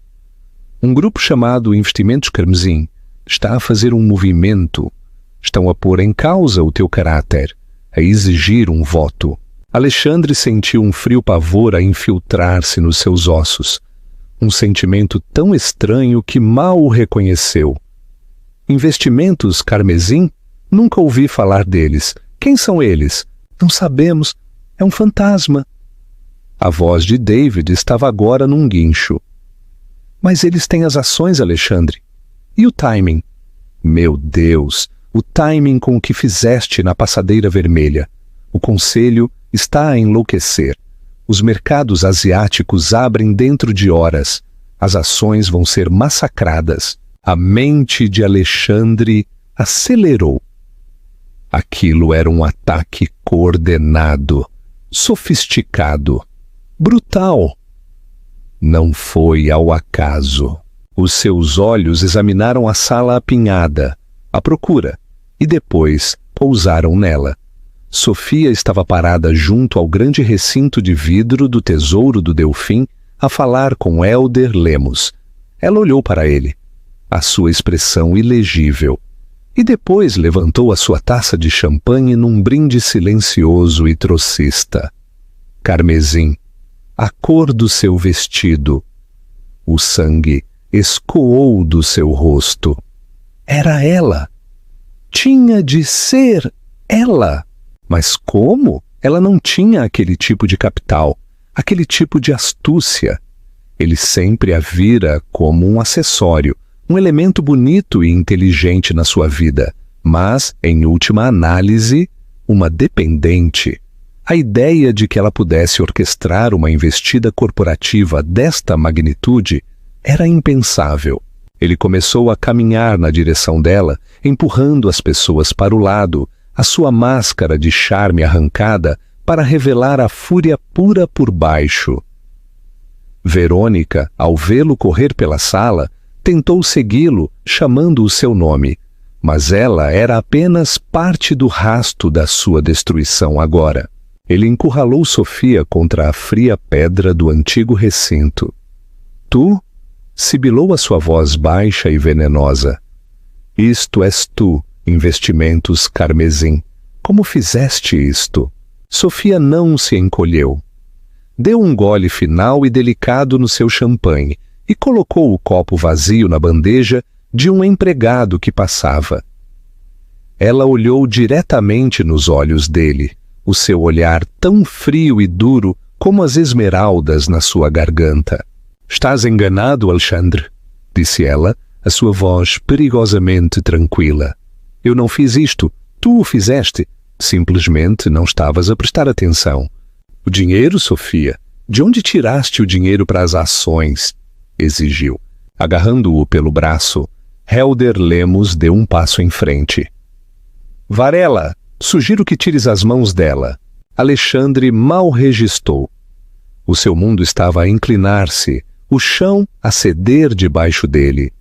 Um grupo chamado Investimentos Carmesim está a fazer um movimento. Estão a pôr em causa o teu caráter, a exigir um voto. Alexandre sentiu um frio pavor a infiltrar-se nos seus ossos. Um sentimento tão estranho que mal o reconheceu. Investimentos Carmesim? Nunca ouvi falar deles. Quem são eles? Não sabemos. É um fantasma. A voz de David estava agora num guincho. Mas eles têm as ações, Alexandre. E o timing? Meu Deus, o timing com o que fizeste na passadeira vermelha. O conselho está a enlouquecer. Os mercados asiáticos abrem dentro de horas. As ações vão ser massacradas. A mente de Alexandre acelerou. Aquilo era um ataque coordenado, sofisticado, brutal. Não foi ao acaso. Os seus olhos examinaram a sala apinhada, à procura, e depois pousaram nela. Sofia estava parada junto ao grande recinto de vidro do Tesouro do Delfim a falar com Hélder Lemos. Ela olhou para ele, a sua expressão ilegível, e depois levantou a sua taça de champanhe num brinde silencioso e trocista. Carmesim, a cor do seu vestido. O sangue escoou do seu rosto. Era ela. Tinha de ser ela. Mas como? Ela não tinha aquele tipo de capital, aquele tipo de astúcia. Ele sempre a vira como um acessório, um elemento bonito e inteligente na sua vida, mas, em última análise, uma dependente. A ideia de que ela pudesse orquestrar uma investida corporativa desta magnitude era impensável. Ele começou a caminhar na direção dela, empurrando as pessoas para o lado, a sua máscara de charme arrancada para revelar a fúria pura por baixo. Verônica, ao vê-lo correr pela sala, tentou segui-lo, chamando o seu nome, mas ela era apenas parte do rasto da sua destruição agora. Ele encurralou Sofia contra a fria pedra do antigo recinto. Tu? Sibilou a sua voz baixa e venenosa. Isto és tu, Investimentos Carmesim. Como fizeste isto? Sofia não se encolheu. Deu um gole final e delicado no seu champanhe e colocou o copo vazio na bandeja de um empregado que passava. Ela olhou diretamente nos olhos dele, o seu olhar tão frio e duro como as esmeraldas na sua garganta. Estás enganado, Alexandre, disse ela, a sua voz perigosamente tranquila. Eu não fiz isto, tu o fizeste. Simplesmente não estavas a prestar atenção. O dinheiro, Sofia? De onde tiraste o dinheiro para as ações? Exigiu. Agarrando-o pelo braço, Hélder Lemos deu um passo em frente. Varela, sugiro que tires as mãos dela. Alexandre mal registou. O seu mundo estava a inclinar-se, o chão a ceder debaixo dele.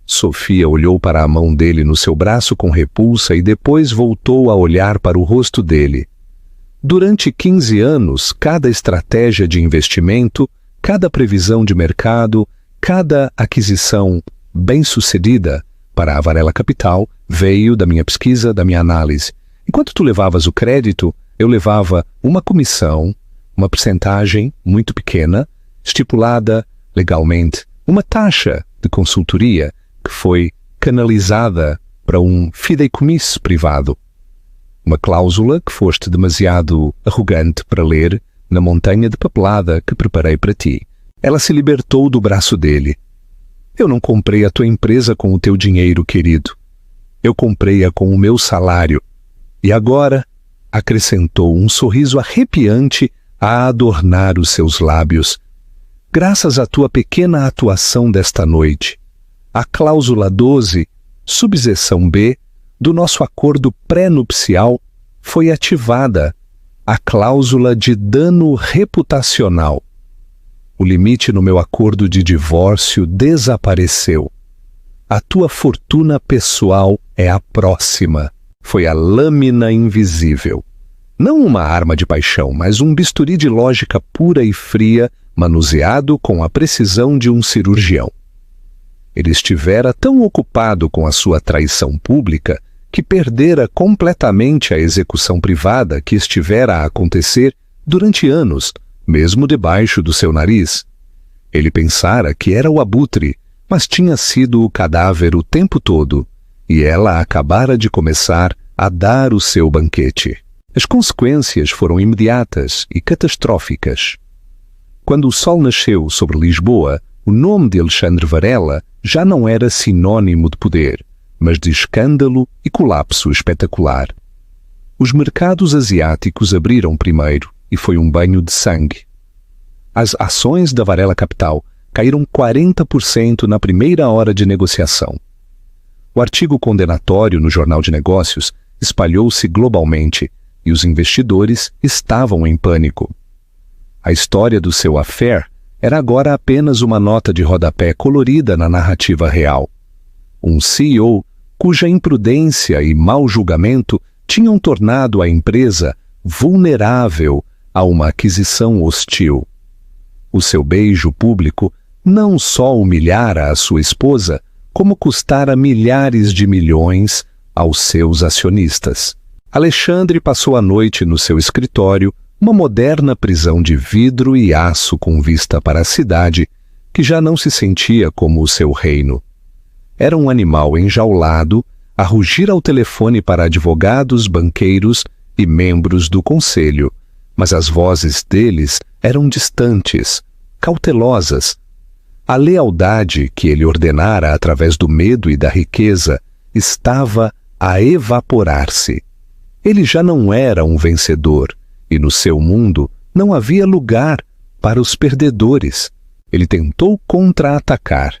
Sofia olhou para a mão dele no seu braço com repulsa e depois voltou a olhar para o rosto dele. Durante 15 anos, cada estratégia de investimento, cada previsão de mercado, cada aquisição bem-sucedida para a Varela Capital veio da minha pesquisa, da minha análise. Enquanto tu levavas o crédito, eu levava uma comissão, uma percentagem muito pequena, estipulada legalmente, uma taxa de consultoria que foi canalizada para um fideicomisso privado. Uma cláusula que foste demasiado arrogante para ler na montanha de papelada que preparei para ti. Ela se libertou do braço dele. Eu não comprei a tua empresa com o teu dinheiro, querido. Eu comprei-a com o meu salário. E agora, acrescentou um sorriso arrepiante a adornar os seus lábios. Graças à tua pequena atuação desta noite, a cláusula 12, subseção B, do nosso acordo pré-nupcial foi ativada, a cláusula de dano reputacional. O limite no meu acordo de divórcio desapareceu. A tua fortuna pessoal é a próxima. Foi a lâmina invisível. Não uma arma de paixão, mas um bisturi de lógica pura e fria, manuseado com a precisão de um cirurgião. Ele estivera tão ocupado com a sua traição pública que perdera completamente a execução privada que estivera a acontecer durante anos, mesmo debaixo do seu nariz. Ele pensara que era o abutre, mas tinha sido o cadáver o tempo todo, e ela acabara de começar a dar o seu banquete. As consequências foram imediatas e catastróficas. Quando o sol nasceu sobre Lisboa, o nome de Alexandre Varela já não era sinônimo de poder, mas de escândalo e colapso espetacular. Os mercados asiáticos abriram primeiro e foi um banho de sangue. As ações da Varela Capital caíram 40% na primeira hora de negociação. O artigo condenatório no Jornal de Negócios espalhou-se globalmente e os investidores estavam em pânico. A história do seu affair era agora apenas uma nota de rodapé colorida na narrativa real. Um CEO cuja imprudência e mau julgamento tinham tornado a empresa vulnerável a uma aquisição hostil. O seu beijo público não só humilhara a sua esposa, como custara milhares de milhões aos seus acionistas. Alexandre passou a noite no seu escritório, uma moderna prisão de vidro e aço com vista para a cidade, que já não se sentia como o seu reino. Era um animal enjaulado, a rugir ao telefone para advogados, banqueiros e membros do conselho, mas as vozes deles eram distantes, cautelosas. A lealdade que ele ordenara através do medo e da riqueza estava a evaporar-se. Ele já não era um vencedor, e no seu mundo não havia lugar para os perdedores. Ele tentou contra-atacar.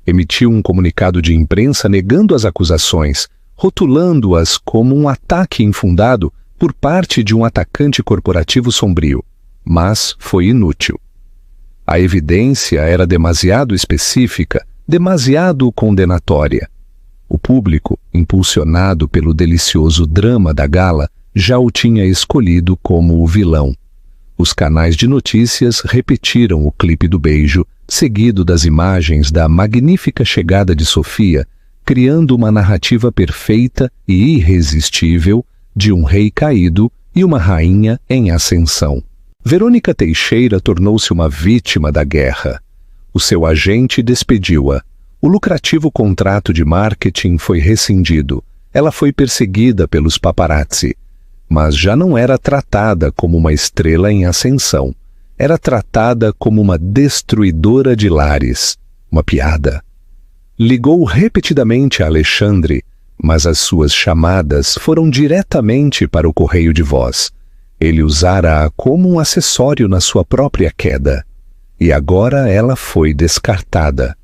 Emitiu um comunicado de imprensa negando as acusações, rotulando-as como um ataque infundado por parte de um atacante corporativo sombrio. Mas foi inútil. A evidência era demasiado específica, demasiado condenatória. O público, impulsionado pelo delicioso drama da gala, já o tinha escolhido como o vilão. Os canais de notícias repetiram o clipe do beijo, seguido das imagens da magnífica chegada de Sofia, criando uma narrativa perfeita e irresistível de um rei caído e uma rainha em ascensão. Verônica Teixeira tornou-se uma vítima da guerra. O seu agente despediu-a. O lucrativo contrato de marketing foi rescindido. Ela foi perseguida pelos paparazzi. Mas já não era tratada como uma estrela em ascensão. Era tratada como uma destruidora de lares. Uma piada. Ligou repetidamente a Alexandre, mas as suas chamadas foram diretamente para o correio de voz. Ele usara-a como um acessório na sua própria queda. E agora ela foi descartada.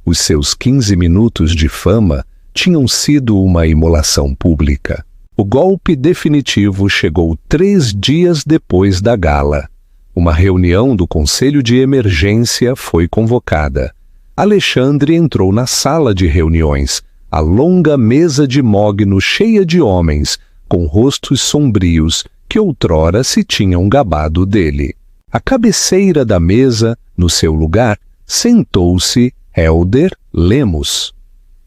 Os seus 15 minutos de fama tinham sido uma imolação pública. O golpe definitivo chegou 3 dias depois da gala. Uma reunião do Conselho de Emergência foi convocada. Alexandre entrou na sala de reuniões, a longa mesa de mogno cheia de homens, com rostos sombrios, que outrora se tinham gabado dele. À cabeceira da mesa, no seu lugar, sentou-se Helder Lemos.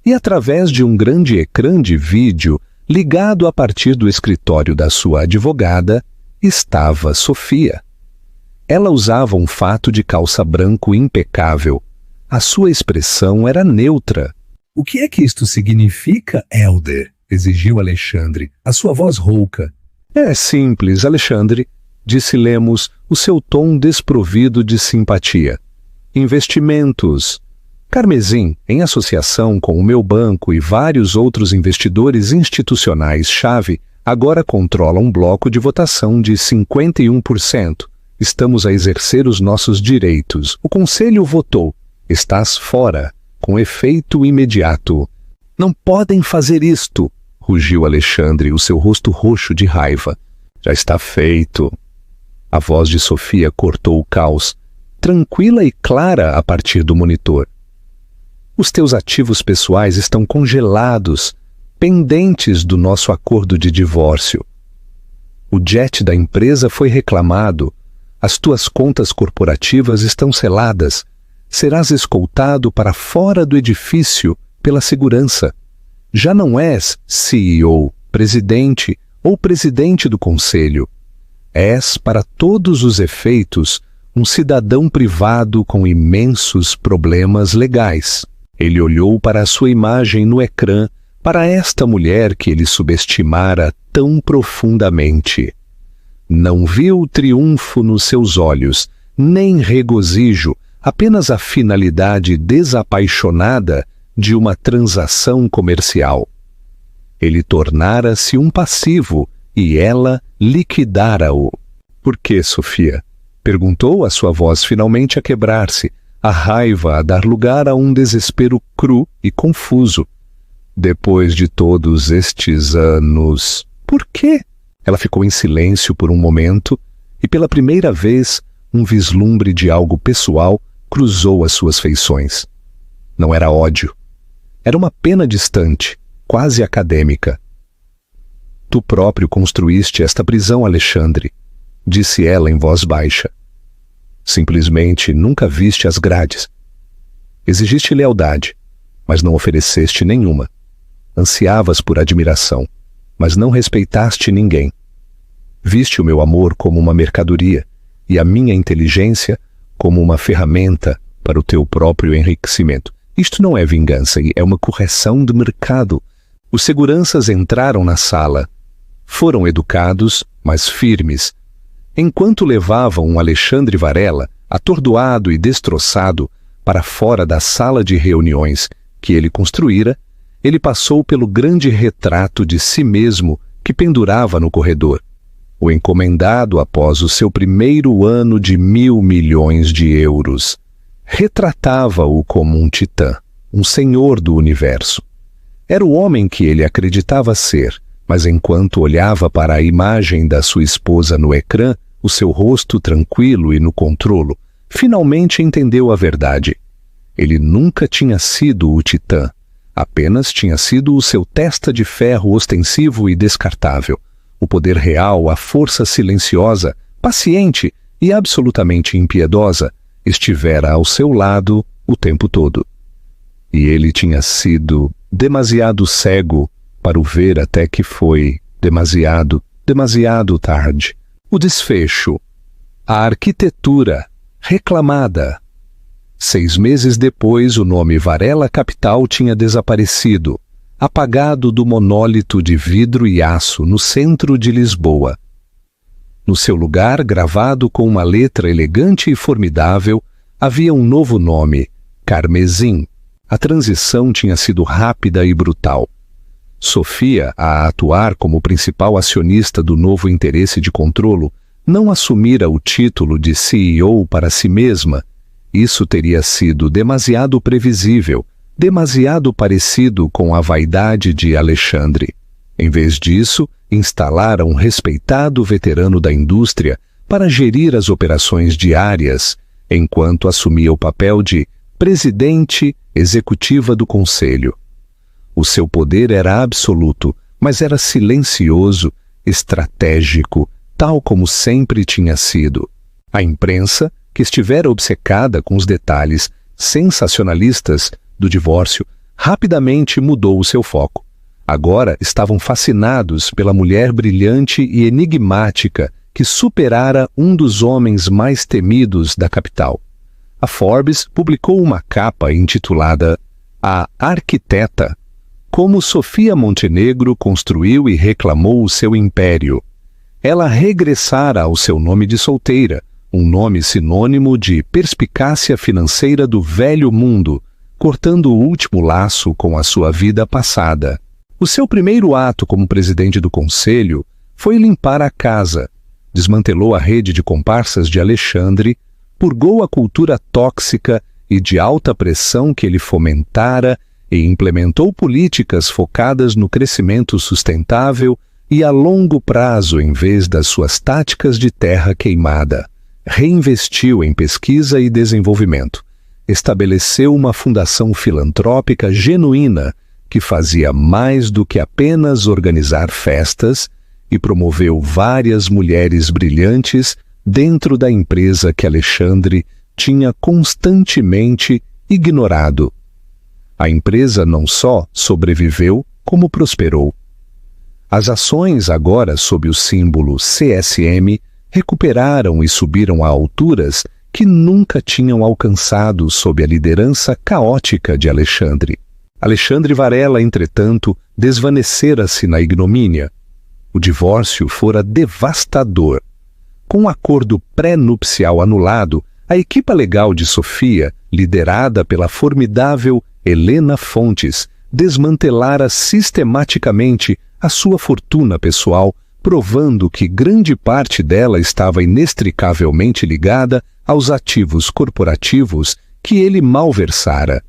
E através de um grande ecrã de vídeo, ligado a partir do escritório da sua advogada, estava Sofia. Ela usava um fato de calça branco impecável. A sua expressão era neutra. — O que é que isto significa, Helder? Exigiu Alexandre, a sua voz rouca. — É simples, Alexandre, disse Lemos, o seu tom desprovido de simpatia. Investimentos. Carmesim, em associação com o meu banco e vários outros investidores institucionais-chave, agora controla um bloco de votação de 51%. Estamos a exercer os nossos direitos. O Conselho votou. Estás fora, com efeito imediato. Não podem fazer isto, rugiu Alexandre, o seu rosto roxo de raiva. Já está feito. A voz de Sofia cortou o caos, tranquila e clara a partir do monitor. Os teus ativos pessoais estão congelados, pendentes do nosso acordo de divórcio. O jet da empresa foi reclamado. As tuas contas corporativas estão seladas. Serás escoltado para fora do edifício pela segurança. Já não és CEO, presidente ou presidente do conselho. És, para todos os efeitos, um cidadão privado com imensos problemas legais. Ele olhou para a sua imagem no ecrã, para esta mulher que ele subestimara tão profundamente. Não viu triunfo nos seus olhos, nem regozijo, apenas a finalidade desapaixonada de uma transação comercial. Ele tornara-se um passivo e ela liquidara-o. Por que, Sofia? Perguntou, a sua voz finalmente a quebrar-se, a raiva a dar lugar a um desespero cru e confuso. Depois de todos estes anos... Por quê? Ela ficou em silêncio por um momento e, pela primeira vez, um vislumbre de algo pessoal cruzou as suas feições. Não era ódio. Era uma pena distante, quase acadêmica. Tu próprio construíste esta prisão, Alexandre, disse ela em voz baixa. Simplesmente nunca viste as grades. Exigiste lealdade, mas não ofereceste nenhuma. Ansiavas por admiração, mas não respeitaste ninguém. Viste o meu amor como uma mercadoria e a minha inteligência como uma ferramenta para o teu próprio enriquecimento. Isto não é vingança, é uma correção de mercado. Os seguranças entraram na sala. Foram educados, mas firmes. Enquanto levavam Alexandre Varela, atordoado e destroçado, para fora da sala de reuniões que ele construíra, ele passou pelo grande retrato de si mesmo que pendurava no corredor. O encomendado após o seu primeiro ano de 1.000 milhões de euros. Retratava-o como um titã, um senhor do universo. Era o homem que ele acreditava ser, mas enquanto olhava para a imagem da sua esposa no ecrã, o seu rosto tranquilo e no controlo, finalmente entendeu a verdade. Ele nunca tinha sido o titã, apenas tinha sido o seu testa de ferro ostensivo e descartável. O poder real, a força silenciosa, paciente e absolutamente impiedosa, estivera ao seu lado o tempo todo. E ele tinha sido demasiado cego para o ver até que foi demasiado tarde. O desfecho. A arquitetura, reclamada. 6 meses depois, o nome Varela Capital tinha desaparecido, apagado do monólito de vidro e aço no centro de Lisboa. No seu lugar, gravado com uma letra elegante e formidável, havia um novo nome, Carmesim. A transição tinha sido rápida e brutal. Sofia, a atuar como principal acionista do novo interesse de controlo, não assumira o título de CEO para si mesma. Isso teria sido demasiado previsível, demasiado parecido com a vaidade de Alexandre. Em vez disso, instalara um respeitado veterano da indústria para gerir as operações diárias, enquanto assumia o papel de presidente executiva do conselho. O seu poder era absoluto, mas era silencioso, estratégico, tal como sempre tinha sido. A imprensa, que estivera obcecada com os detalhes sensacionalistas do divórcio, rapidamente mudou o seu foco. Agora estavam fascinados pela mulher brilhante e enigmática que superara um dos homens mais temidos da capital. A Forbes publicou uma capa intitulada A Arquiteta, como Sofia Montenegro construiu e reclamou o seu império. Ela regressara ao seu nome de solteira, um nome sinônimo de perspicácia financeira do velho mundo, cortando o último laço com a sua vida passada. O seu primeiro ato como presidente do conselho foi limpar a casa, desmantelou a rede de comparsas de Alexandre, purgou a cultura tóxica e de alta pressão que ele fomentara e implementou políticas focadas no crescimento sustentável e a longo prazo em vez das suas táticas de terra queimada. Reinvestiu em pesquisa e desenvolvimento, estabeleceu uma fundação filantrópica genuína que fazia mais do que apenas organizar festas e promoveu várias mulheres brilhantes dentro da empresa que Alexandre tinha constantemente ignorado. A empresa não só sobreviveu, como prosperou. As ações, agora sob o símbolo CSM, recuperaram e subiram a alturas que nunca tinham alcançado sob a liderança caótica de Alexandre. Alexandre Varela, entretanto, desvanecera-se na ignomínia. O divórcio fora devastador. Com o acordo pré-nupcial anulado, a equipa legal de Sofia, liderada pela formidável Helena Fontes, desmantelara sistematicamente a sua fortuna pessoal, provando que grande parte dela estava inextricavelmente ligada aos ativos corporativos que ele malversara.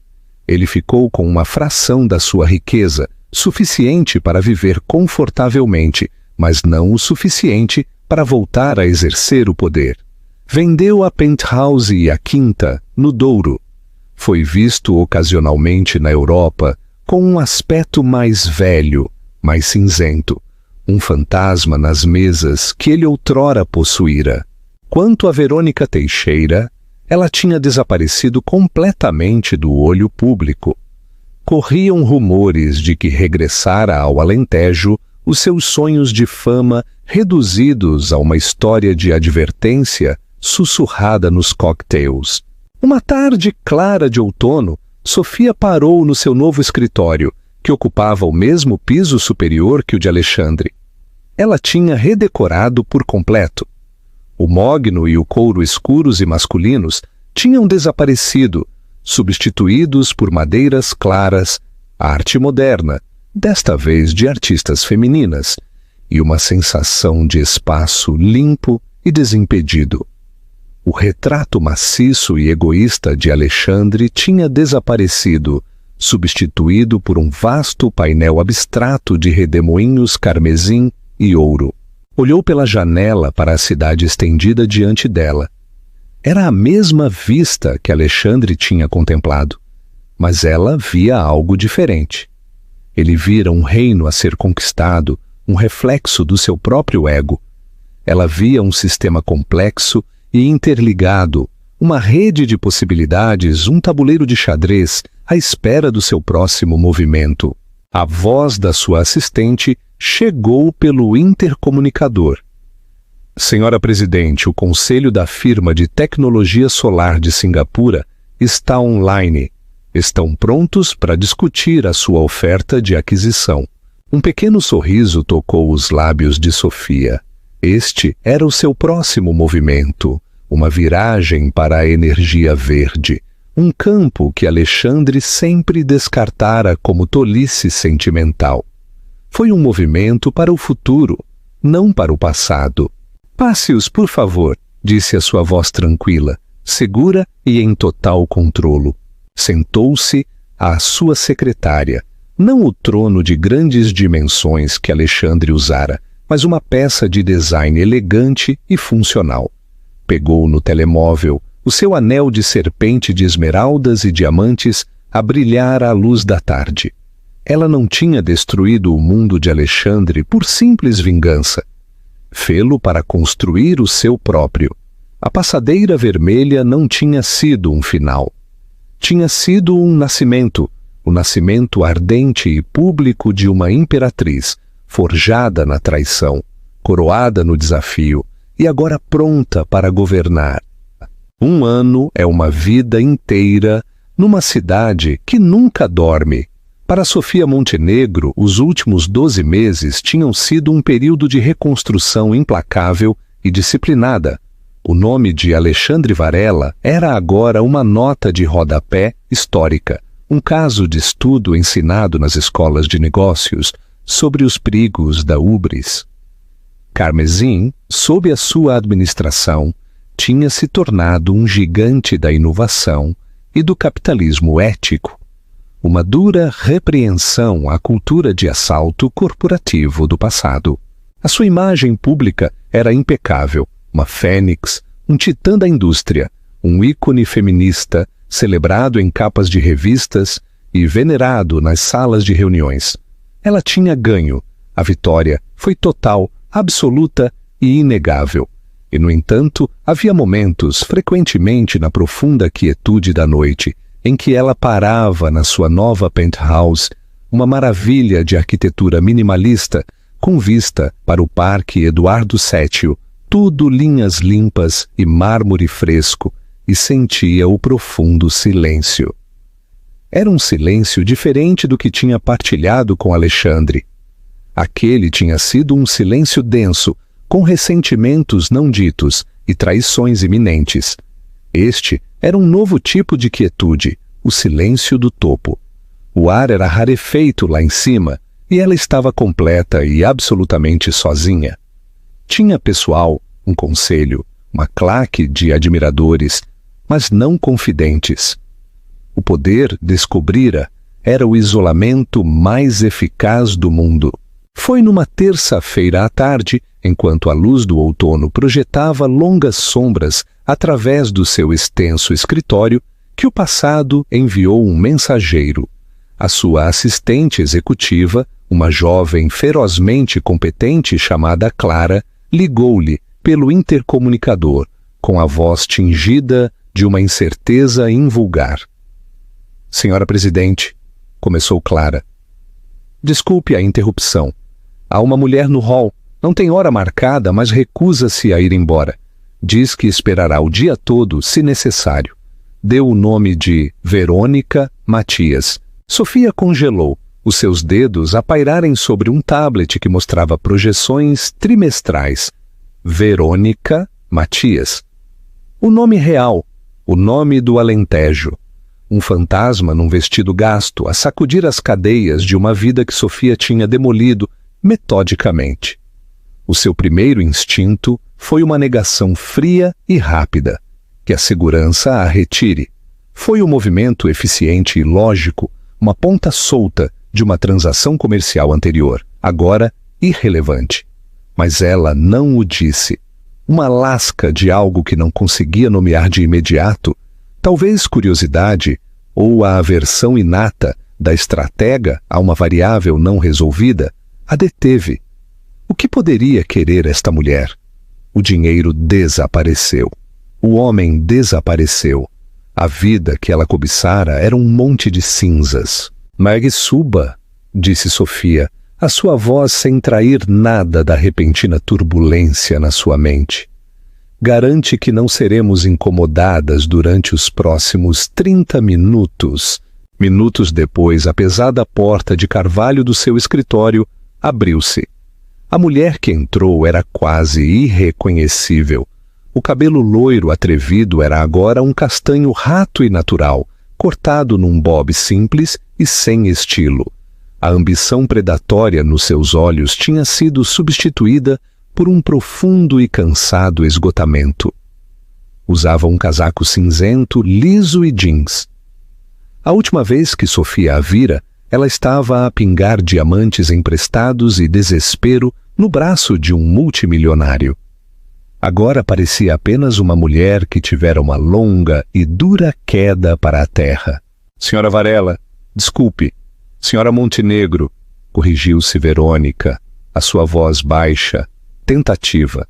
Ele ficou com uma fração da sua riqueza, suficiente para viver confortavelmente, mas não o suficiente para voltar a exercer o poder. Vendeu a penthouse e a quinta, no Douro. Foi visto ocasionalmente na Europa com um aspecto mais velho, mais cinzento, um fantasma nas mesas que ele outrora possuíra. Quanto a Verônica Teixeira, ela tinha desaparecido completamente do olho público. Corriam rumores de que regressara ao Alentejo, os seus sonhos de fama reduzidos a uma história de advertência sussurrada nos cocktails. Uma tarde clara de outono, Sofia parou no seu novo escritório, que ocupava o mesmo piso superior que o de Alexandre. Ela tinha redecorado por completo. O mogno e o couro escuros e masculinos tinham desaparecido, substituídos por madeiras claras, arte moderna, desta vez de artistas femininas, e uma sensação de espaço limpo e desimpedido. O retrato maciço e egoísta de Alexandre tinha desaparecido, substituído por um vasto painel abstrato de redemoinhos carmesim e ouro. Olhou pela janela para a cidade estendida diante dela. Era a mesma vista que Alexandre tinha contemplado, mas ela via algo diferente. Ele vira um reino a ser conquistado, um reflexo do seu próprio ego. Ela via um sistema complexo e interligado, uma rede de possibilidades, um tabuleiro de xadrez à espera do seu próximo movimento. A voz da sua assistente chegou pelo intercomunicador. Senhora Presidente, o Conselho da Firma de Tecnologia Solar de Singapura está online. Estão prontos para discutir a sua oferta de aquisição. Um pequeno sorriso tocou os lábios de Sofia. Este era o seu próximo movimento, uma viragem para a energia verde, um campo que Alexandre sempre descartara como tolice sentimental. Foi um movimento para o futuro, não para o passado. Passe-os, por favor, disse a sua voz tranquila, segura e em total controlo. Sentou-se à sua secretária, não o trono de grandes dimensões que Alexandre usara, mas uma peça de design elegante e funcional. Pegou no telemóvel o seu anel de serpente de esmeraldas e diamantes a brilhar à luz da tarde. Ela não tinha destruído o mundo de Alexandre por simples vingança. Fê-lo para construir o seu próprio. A passadeira vermelha não tinha sido um final. Tinha sido um nascimento, o nascimento ardente e público de uma imperatriz, forjada na traição, coroada no desafio e agora pronta para governar. Um ano é uma vida inteira numa cidade que nunca dorme. Para Sofia Montenegro, os últimos 12 meses tinham sido um período de reconstrução implacável e disciplinada. O nome de Alexandre Varela era agora uma nota de rodapé histórica, um caso de estudo ensinado nas escolas de negócios sobre os perigos da hubris. Carmesim, sob a sua administração, tinha se tornado um gigante da inovação e do capitalismo ético, uma dura repreensão à cultura de assalto corporativo do passado. A sua imagem pública era impecável, uma fênix, um titã da indústria, um ícone feminista, celebrado em capas de revistas e venerado nas salas de reuniões. Ela tinha ganho. A vitória foi total, absoluta e inegável. E, no entanto, havia momentos, frequentemente na profunda quietude da noite, em que ela parava na sua nova penthouse, uma maravilha de arquitetura minimalista, com vista para o Parque Eduardo VII, tudo linhas limpas e mármore fresco, e sentia o profundo silêncio. Era um silêncio diferente do que tinha partilhado com Alexandre. Aquele tinha sido um silêncio denso, com ressentimentos não ditos e traições iminentes. Este era um novo tipo de quietude, o silêncio do topo. O ar era rarefeito lá em cima e ela estava completa e absolutamente sozinha. Tinha pessoal, um conselho, uma claque de admiradores, mas não confidentes. O poder, descobrira, era o isolamento mais eficaz do mundo. Foi numa terça-feira à tarde, enquanto a luz do outono projetava longas sombras através do seu extenso escritório, que o passado enviou um mensageiro. A sua assistente executiva, uma jovem ferozmente competente chamada Clara, ligou-lhe pelo intercomunicador, com a voz tingida de uma incerteza invulgar. Senhora Presidente, começou Clara. Desculpe a interrupção. Há uma mulher no hall. Não tem hora marcada, mas recusa-se a ir embora. Diz que esperará o dia todo, se necessário. Deu o nome de Verônica Matias. Sofia congelou, os seus dedos a pairarem sobre um tablet que mostrava projeções trimestrais. Verônica Matias. O nome real, o nome do Alentejo. Um fantasma num vestido gasto a sacudir as cadeias de uma vida que Sofia tinha demolido metodicamente. O seu primeiro instinto foi uma negação fria e rápida, que a segurança a retire. Foi um movimento eficiente e lógico, uma ponta solta de uma transação comercial anterior, agora irrelevante. Mas ela não o disse. Uma lasca de algo que não conseguia nomear de imediato, talvez curiosidade ou a aversão inata da estratega a uma variável não resolvida, a deteve. O que poderia querer esta mulher? O dinheiro desapareceu. O homem desapareceu. A vida que ela cobiçara era um monte de cinzas. Mag, suba, disse Sofia, a sua voz sem trair nada da repentina turbulência na sua mente. Garante que não seremos incomodadas durante os próximos 30 minutos. Minutos depois, a pesada porta de carvalho do seu escritório abriu-se. A mulher que entrou era quase irreconhecível. O cabelo loiro atrevido era agora um castanho rato e natural, cortado num bob simples e sem estilo. A ambição predatória nos seus olhos tinha sido substituída por um profundo e cansado esgotamento. Usava um casaco cinzento, liso e jeans. A última vez que Sofia a vira, ela estava a pingar diamantes emprestados e desespero no braço de um multimilionário. Agora parecia apenas uma mulher que tivera uma longa e dura queda para a terra. Senhora Varela, desculpe. Senhora Montenegro, corrigiu-se Verônica, a sua voz baixa, tentativa.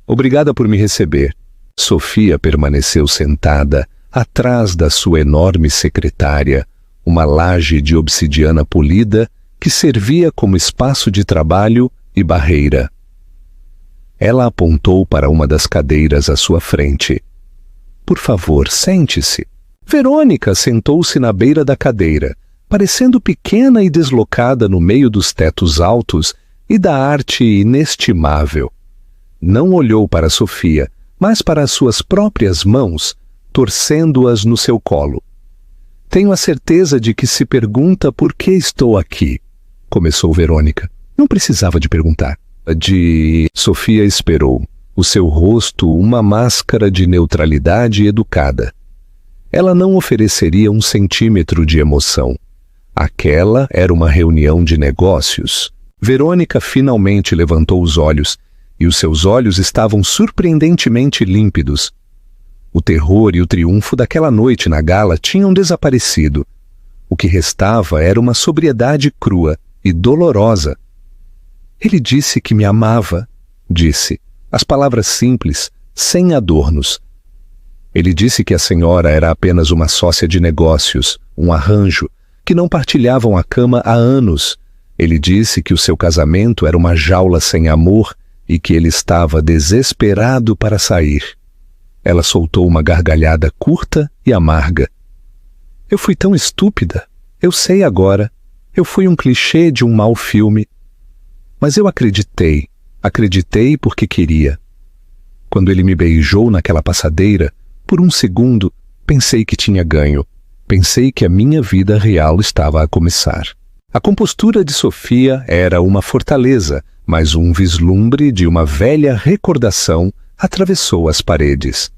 Obrigada por me receber. Sofia permaneceu sentada atrás da sua enorme secretária, uma laje de obsidiana polida que servia como espaço de trabalho e barreira. Ela apontou para uma das cadeiras à sua frente. Por favor, sente-se. Verônica sentou-se na beira da cadeira, parecendo pequena e deslocada no meio dos tetos altos e da arte inestimável. Não olhou para Sofia, mas para as suas próprias mãos, torcendo-as no seu colo. Tenho a certeza de que se pergunta por que estou aqui, começou Verônica. Não precisava de perguntar. Sofia esperou, o seu rosto uma máscara de neutralidade educada. Ela não ofereceria 1 centímetro de emoção. Aquela era uma reunião de negócios. Verônica finalmente levantou os olhos, e os seus olhos estavam surpreendentemente límpidos. O terror e o triunfo daquela noite na gala tinham desaparecido. O que restava era uma sobriedade crua e dolorosa. Ele disse que me amava, disse, as palavras simples, sem adornos. Ele disse que a senhora era apenas uma sócia de negócios, um arranjo, que não partilhavam a cama há anos. Ele disse que o seu casamento era uma jaula sem amor e que ele estava desesperado para sair. Ela soltou uma gargalhada curta e amarga. Eu fui tão estúpida. Eu sei agora. Eu fui um clichê de um mau filme. Mas eu acreditei. Acreditei porque queria. Quando ele me beijou naquela passadeira, por um segundo, pensei que tinha ganho. Pensei que a minha vida real estava a começar. A compostura de Sofia era uma fortaleza, mas um vislumbre de uma velha recordação atravessou as paredes.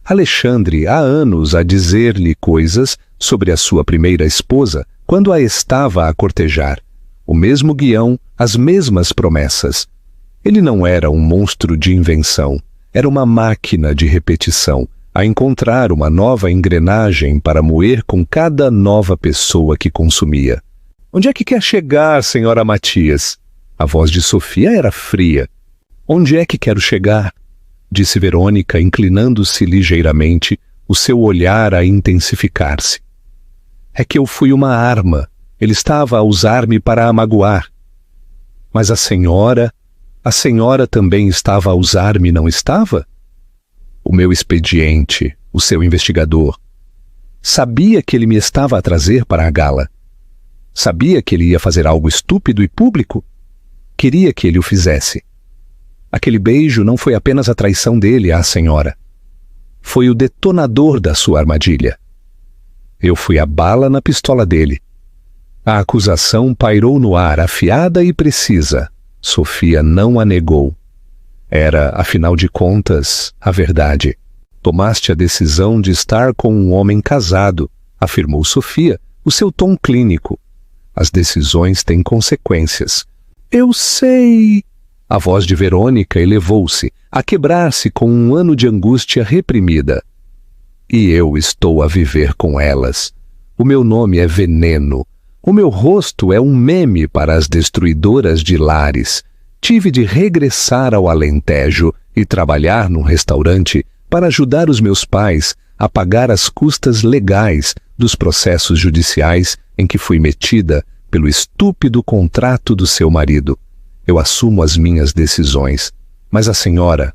Alexandre há anos a dizer-lhe coisas sobre a sua primeira esposa quando a estava a cortejar. O mesmo guião, as mesmas promessas. Ele não era um monstro de invenção, era uma máquina de repetição, a encontrar uma nova engrenagem para moer com cada nova pessoa que consumia. Onde é que quer chegar, senhora Matias? A voz de Sofia era fria. Onde é que quero chegar? Disse Verônica, inclinando-se ligeiramente, o seu olhar a intensificar-se. É que eu fui uma arma. Ele estava a usar-me para a magoar. Mas a senhora também estava a usar-me, não estava? O meu expediente, o seu investigador, sabia que ele me estava a trazer para a gala. Sabia que ele ia fazer algo estúpido e público? Queria que ele o fizesse. Aquele beijo não foi apenas a traição dele à senhora. Foi o detonador da sua armadilha. Eu fui a bala na pistola dele. A acusação pairou no ar, afiada e precisa. Sofia não a negou. Era, afinal de contas, a verdade. Tomaste a decisão de estar com um homem casado, afirmou Sofia, o seu tom clínico. As decisões têm consequências. Eu sei. A voz de Verônica elevou-se, a quebrar-se com um ano de angústia reprimida. E eu estou a viver com elas. O meu nome é veneno. O meu rosto é um meme para as destruidoras de lares. Tive de regressar ao Alentejo e trabalhar num restaurante para ajudar os meus pais a pagar as custas legais dos processos judiciais em que fui metida pelo estúpido contrato do seu marido. Eu assumo as minhas decisões, mas a senhora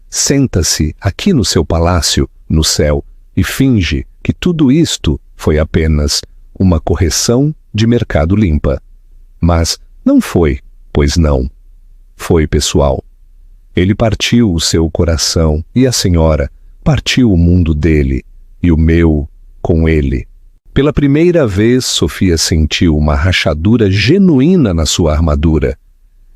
senta-se aqui no seu palácio, no céu, e finge que tudo isto foi apenas uma correção de mercado limpa. Mas não foi, pois não. Foi pessoal. Ele partiu o seu coração e a senhora partiu o mundo dele e o meu com ele. Pela primeira vez, Sofia sentiu uma rachadura genuína na sua armadura.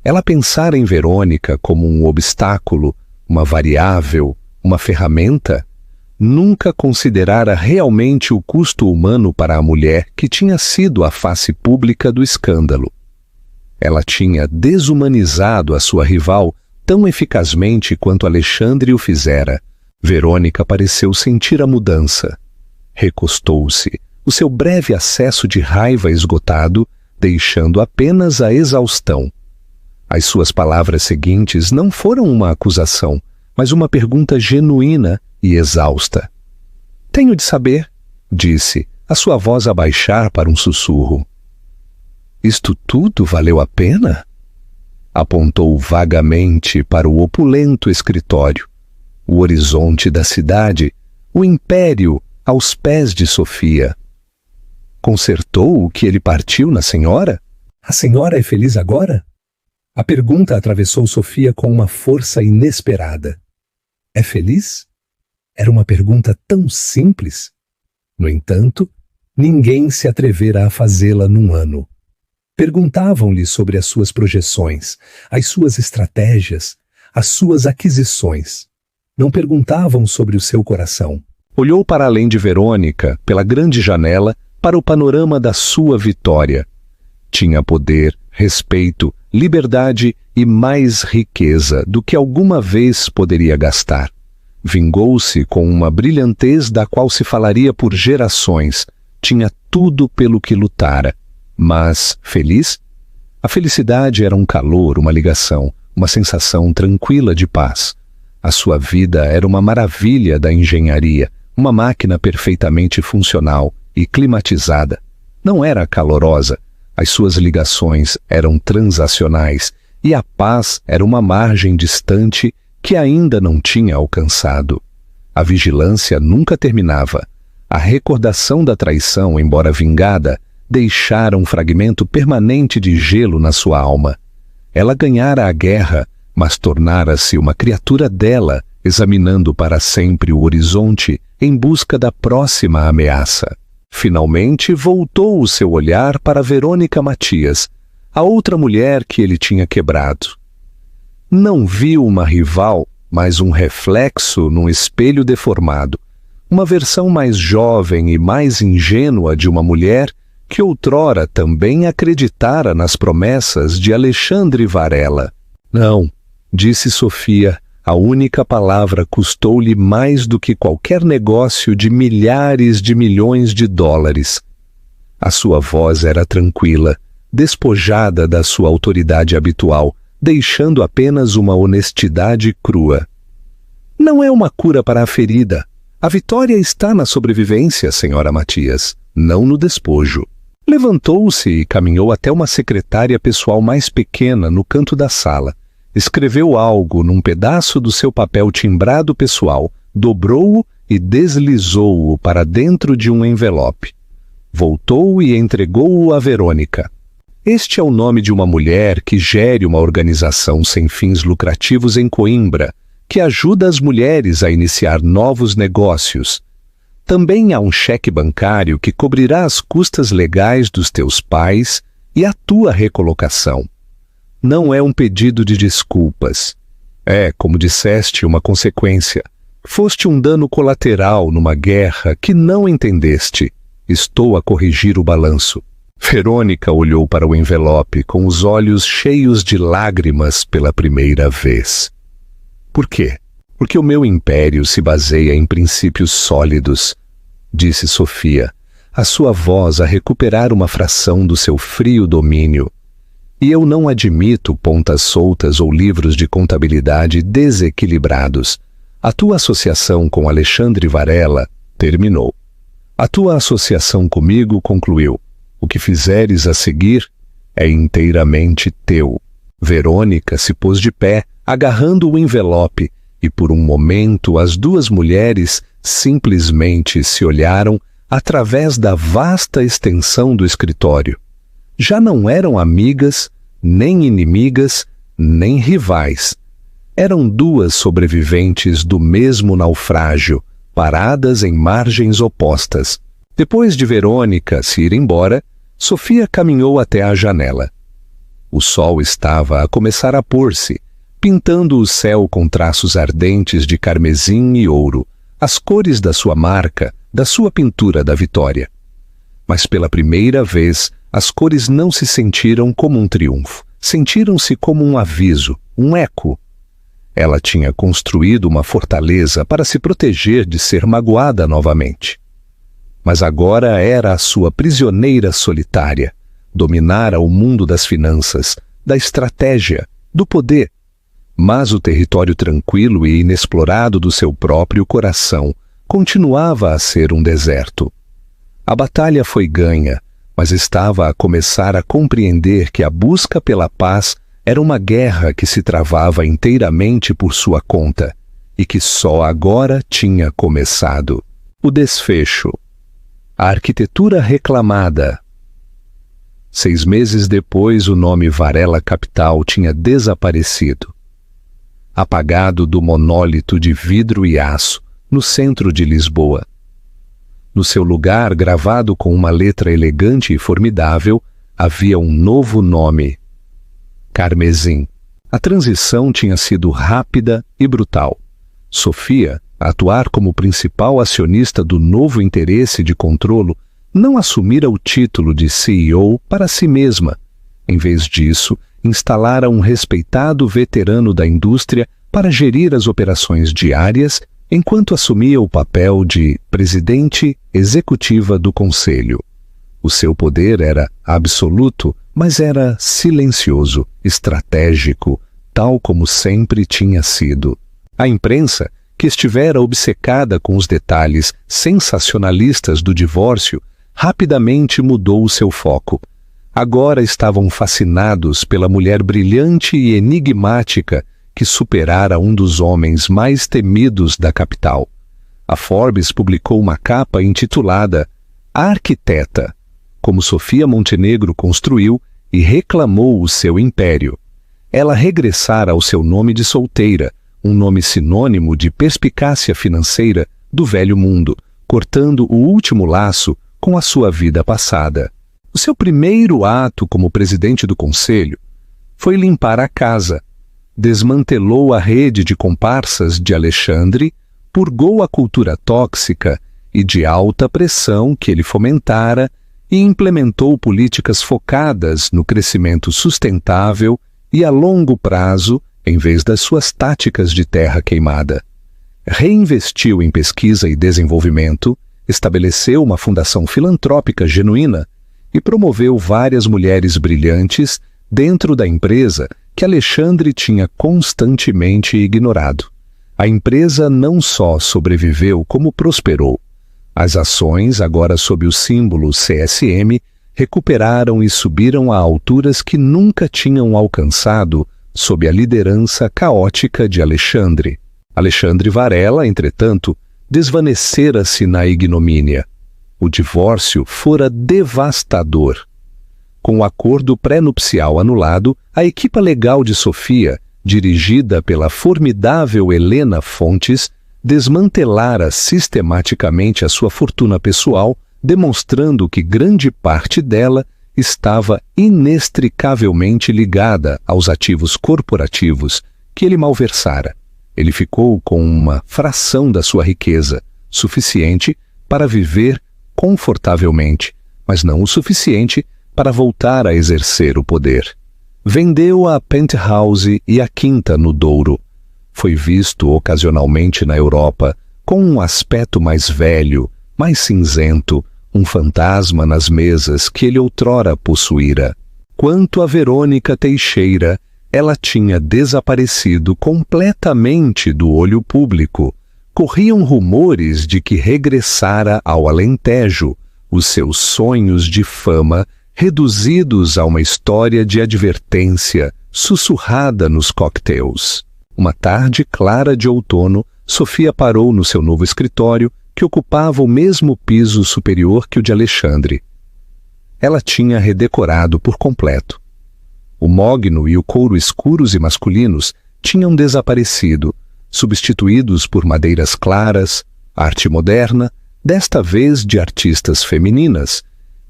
Ela pensara em Verônica como um obstáculo, uma variável, uma ferramenta. Nunca considerara realmente o custo humano para a mulher que tinha sido a face pública do escândalo. Ela tinha desumanizado a sua rival tão eficazmente quanto Alexandre o fizera. Verônica pareceu sentir a mudança. Recostou-se, o seu breve acesso de raiva esgotado, deixando apenas a exaustão. As suas palavras seguintes não foram uma acusação, mas uma pergunta genuína e exausta. Tenho de saber, disse, a sua voz a baixar para um sussurro. Isto tudo valeu a pena? Apontou vagamente para o opulento escritório, o horizonte da cidade, o império aos pés de Sofia. Consertou o que ele partiu na senhora? A senhora é feliz agora? A pergunta atravessou Sofia com uma força inesperada. É feliz? Era uma pergunta tão simples. No entanto, ninguém se atrevera a fazê-la num ano. Perguntavam-lhe sobre as suas projeções, as suas estratégias, as suas aquisições. Não perguntavam sobre o seu coração. Olhou para além de Verônica, pela grande janela, para o panorama da sua vitória. Tinha poder, respeito, liberdade e mais riqueza do que alguma vez poderia gastar. Vingou-se com uma brilhantez da qual se falaria por gerações. Tinha tudo pelo que lutara. Mas, feliz? A felicidade era um calor, uma ligação, uma sensação tranquila de paz. A sua vida era uma maravilha da engenharia, uma máquina perfeitamente funcional e climatizada. Não era calorosa, as suas ligações eram transacionais e a paz era uma margem distante que ainda não tinha alcançado. A vigilância nunca terminava. A recordação da traição, embora vingada, deixara um fragmento permanente de gelo na sua alma. Ela ganhara a guerra, mas tornara-se uma criatura dela, examinando para sempre o horizonte em busca da próxima ameaça. Finalmente voltou o seu olhar para Verônica Matias, a outra mulher que ele tinha quebrado. Não viu uma rival, mas um reflexo num espelho deformado, uma versão mais jovem e mais ingênua de uma mulher que outrora também acreditara nas promessas de Alexandre Varela. Não, disse Sofia, a única palavra custou-lhe mais do que qualquer negócio de milhares de milhões de dólares. A sua voz era tranquila, despojada da sua autoridade habitual, deixando apenas uma honestidade crua. Não é uma cura para a ferida. A vitória está na sobrevivência, senhora Matias, não no despojo. Levantou-se e caminhou até uma secretária pessoal mais pequena no canto da sala. Escreveu algo num pedaço do seu papel timbrado pessoal, dobrou-o e deslizou-o para dentro de um envelope. Voltou e entregou-o a Verônica. Este é o nome de uma mulher que gere uma organização sem fins lucrativos em Coimbra, que ajuda as mulheres a iniciar novos negócios. Também há um cheque bancário que cobrirá as custas legais dos teus pais e a tua recolocação. Não é um pedido de desculpas. É, como disseste, uma consequência. Foste um dano colateral numa guerra que não entendeste. Estou a corrigir o balanço. Verônica olhou para o envelope com os olhos cheios de lágrimas pela primeira vez. Por quê? Porque o meu império se baseia em princípios sólidos, disse Sofia, a sua voz a recuperar uma fração do seu frio domínio. E eu não admito pontas soltas ou livros de contabilidade desequilibrados. A tua associação com Alexandre Varela terminou. A tua associação comigo concluiu. O que fizeres a seguir é inteiramente teu. Verônica se pôs de pé, agarrando o envelope, e por um momento as duas mulheres simplesmente se olharam através da vasta extensão do escritório. Já não eram amigas, nem inimigas, nem rivais. Eram duas sobreviventes do mesmo naufrágio, paradas em margens opostas. Depois de Verônica se ir embora, Sofia caminhou até a janela. O sol estava a começar a pôr-se, pintando o céu com traços ardentes de carmesim e ouro, as cores da sua marca, da sua pintura da vitória. Mas pela primeira vez, as cores não se sentiram como um triunfo, sentiram-se como um aviso, um eco. Ela tinha construído uma fortaleza para se proteger de ser magoada novamente. Mas agora era a sua prisioneira solitária, dominara o mundo das finanças, da estratégia, do poder. Mas o território tranquilo e inexplorado do seu próprio coração continuava a ser um deserto. A batalha foi ganha, mas estava a começar a compreender que a busca pela paz era uma guerra que se travava inteiramente por sua conta e que só agora tinha começado. O desfecho. A arquitetura reclamada. 6 meses depois, o nome Varela Capital tinha desaparecido. Apagado do monólito de vidro e aço, no centro de Lisboa. No seu lugar, gravado com uma letra elegante e formidável, havia um novo nome: Carmesim. A transição tinha sido rápida e brutal. Sofia, a atuar como principal acionista do novo interesse de controlo, não assumira o título de CEO para si mesma. Em vez disso, instalara um respeitado veterano da indústria para gerir as operações diárias enquanto assumia o papel de presidente executiva do conselho. O seu poder era absoluto, mas era silencioso, estratégico, tal como sempre tinha sido. A imprensa, que estivera obcecada com os detalhes sensacionalistas do divórcio, rapidamente mudou o seu foco. Agora estavam fascinados pela mulher brilhante e enigmática que superara um dos homens mais temidos da capital. A Forbes publicou uma capa intitulada A Arquiteta, como Sofia Montenegro construiu e reclamou o seu império. Ela regressara ao seu nome de solteira, um nome sinônimo de perspicácia financeira do velho mundo, cortando o último laço com a sua vida passada. O seu primeiro ato como presidente do conselho foi limpar a casa. Desmantelou a rede de comparsas de Alexandre, purgou a cultura tóxica e de alta pressão que ele fomentara e implementou políticas focadas no crescimento sustentável e a longo prazo, em vez das suas táticas de terra queimada. Reinvestiu em pesquisa e desenvolvimento, estabeleceu uma fundação filantrópica genuína e promoveu várias mulheres brilhantes dentro da empresa que Alexandre tinha constantemente ignorado. A empresa não só sobreviveu, como prosperou. As ações, agora sob o símbolo CSM, recuperaram e subiram a alturas que nunca tinham alcançado sob a liderança caótica de Alexandre. Alexandre Varela, entretanto, desvanecera-se na ignomínia. O divórcio fora devastador. Com o acordo pré-nupcial anulado, a equipa legal de Sofia, dirigida pela formidável Helena Fontes, desmantelara sistematicamente a sua fortuna pessoal, demonstrando que grande parte dela estava inextricavelmente ligada aos ativos corporativos que ele malversara. Ele ficou com uma fração da sua riqueza, suficiente para viver confortavelmente, mas não o suficiente para voltar a exercer o poder. Vendeu a penthouse e a quinta no Douro. Foi visto ocasionalmente na Europa com um aspecto mais velho, mais cinzento, um fantasma nas mesas que ele outrora possuíra. Quanto a Verônica Teixeira, ela tinha desaparecido completamente do olho público. Corriam rumores de que regressara ao Alentejo, os seus sonhos de fama reduzidos a uma história de advertência sussurrada nos cocktails. Uma tarde clara de outono, Sofia parou no seu novo escritório, que ocupava o mesmo piso superior que o de Alexandre. Ela tinha redecorado por completo. O mogno e o couro escuros e masculinos tinham desaparecido, substituídos por madeiras claras, arte moderna, desta vez de artistas femininas,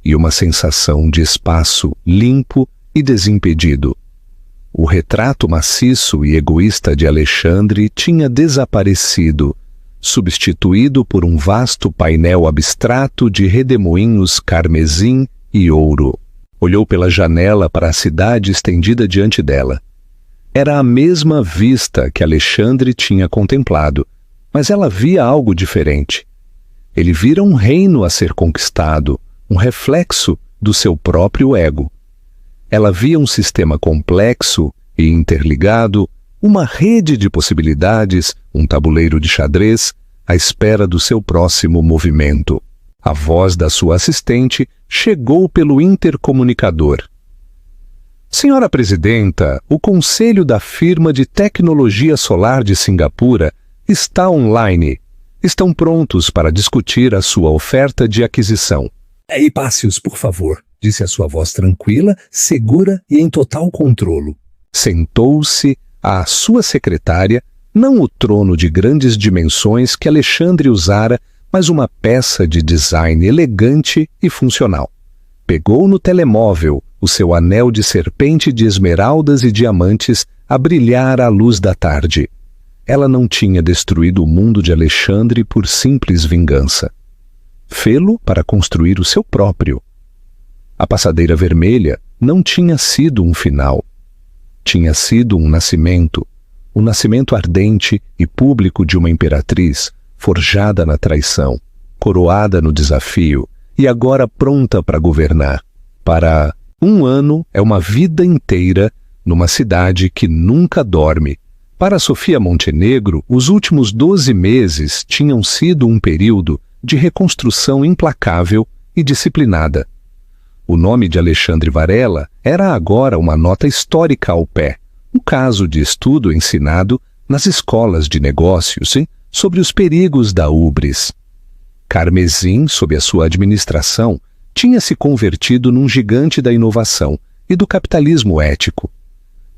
e uma sensação de espaço limpo e desimpedido. O retrato maciço e egoísta de Alexandre tinha desaparecido, substituído por um vasto painel abstrato de redemoinhos carmesim e ouro. Olhou pela janela para a cidade estendida diante dela. Era a mesma vista que Alexandre tinha contemplado, mas ela via algo diferente. Ele vira um reino a ser conquistado, um reflexo do seu próprio ego. Ela via um sistema complexo e interligado, uma rede de possibilidades, um tabuleiro de xadrez, à espera do seu próximo movimento. A voz da sua assistente chegou pelo intercomunicador. Senhora Presidenta, o Conselho da Firma de Tecnologia Solar de Singapura está online. Estão prontos para discutir a sua oferta de aquisição. E passe-os, por favor, disse a sua voz tranquila, segura e em total controlo. Sentou-se a sua secretária, não o trono de grandes dimensões que Alexandre usara, mas uma peça de design elegante e funcional. Pegou no telemóvel o seu anel de serpente de esmeraldas e diamantes a brilhar à luz da tarde. Ela não tinha destruído o mundo de Alexandre por simples vingança. Fê-lo para construir o seu próprio. A passadeira vermelha não tinha sido um final. Tinha sido um nascimento, o nascimento ardente e público de uma imperatriz, forjada na traição, coroada no desafio e agora pronta para governar. Para 1 ano é uma vida inteira numa cidade que nunca dorme. Para Sofia Montenegro, os últimos 12 meses tinham sido um período de reconstrução implacável e disciplinada. O nome de Alexandre Varela era agora uma nota histórica ao pé, um caso de estudo ensinado nas escolas de negócios sobre os perigos da hubris. Carmesim, sob a sua administração, tinha se convertido num gigante da inovação e do capitalismo ético.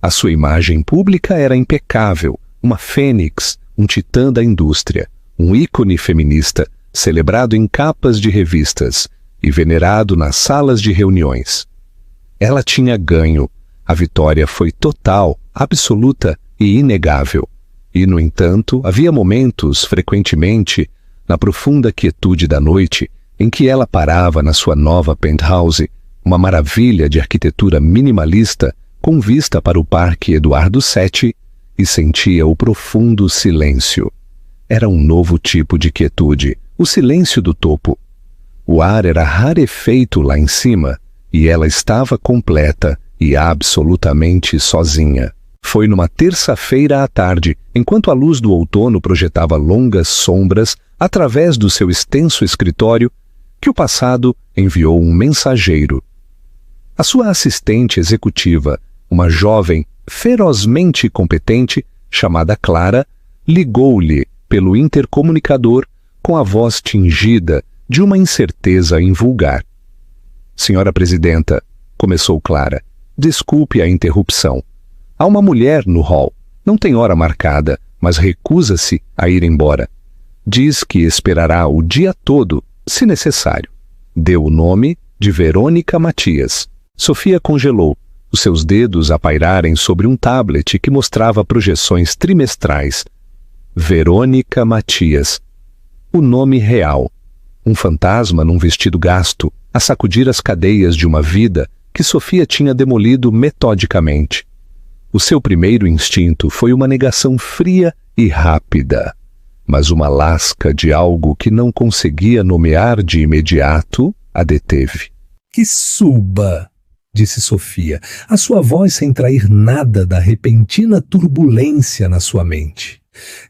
A sua imagem pública era impecável, uma fênix, um titã da indústria, um ícone feminista, celebrado em capas de revistas e venerado nas salas de reuniões. Ela tinha ganho. A vitória foi total, absoluta e inegável. E, no entanto, havia momentos, frequentemente, na profunda quietude da noite, em que ela parava na sua nova penthouse, uma maravilha de arquitetura minimalista, com vista para o Parque Eduardo VII, e sentia o profundo silêncio. Era um novo tipo de quietude, o silêncio do topo. O ar era rarefeito lá em cima, e ela estava completa e absolutamente sozinha. Foi numa terça-feira à tarde, enquanto a luz do outono projetava longas sombras através do seu extenso escritório, que o passado enviou um mensageiro. A sua assistente executiva, uma jovem ferozmente competente, chamada Clara, ligou-lhe pelo intercomunicador com a voz tingida de uma incerteza invulgar. Senhora Presidenta, começou Clara, desculpe a interrupção. Há uma mulher no hall. Não tem hora marcada, mas recusa-se a ir embora. Diz que esperará o dia todo, se necessário. Deu o nome de Verônica Matias. Sofia congelou, os seus dedos a pairarem sobre um tablet que mostrava projeções trimestrais. Verônica Matias. O nome real. Um fantasma num vestido gasto, a sacudir as cadeias de uma vida que Sofia tinha demolido metodicamente. O seu primeiro instinto foi uma negação fria e rápida, mas uma lasca de algo que não conseguia nomear de imediato a deteve. Que suba! Disse Sofia, a sua voz sem trair nada da repentina turbulência na sua mente.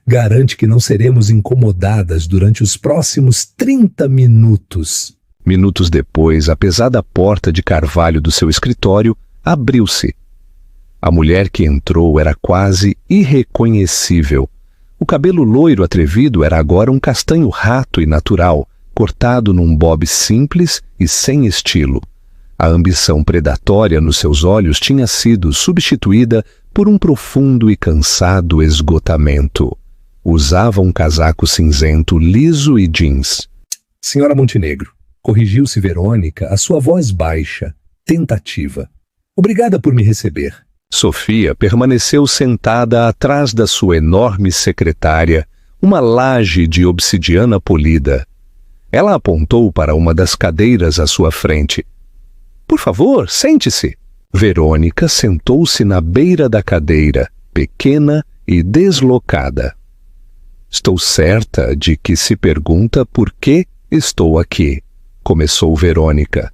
Garante que não seremos incomodadas durante os próximos 30 minutos. Minutos depois, a pesada porta de carvalho do seu escritório abriu-se. A mulher que entrou era quase irreconhecível. O cabelo loiro atrevido era agora um castanho rato e natural, cortado num bob simples e sem estilo. A ambição predatória nos seus olhos tinha sido substituída por um profundo e cansado esgotamento. Usava um casaco cinzento liso e jeans. Senhora Montenegro, corrigiu-se Verônica, a sua voz baixa, tentativa. Obrigada por me receber. Sofia permaneceu sentada atrás da sua enorme secretária, uma laje de obsidiana polida. Ela apontou para uma das cadeiras à sua frente. Por favor, sente-se. Verônica sentou-se na beira da cadeira, pequena e deslocada. Estou certa de que se pergunta por que estou aqui, começou Verônica.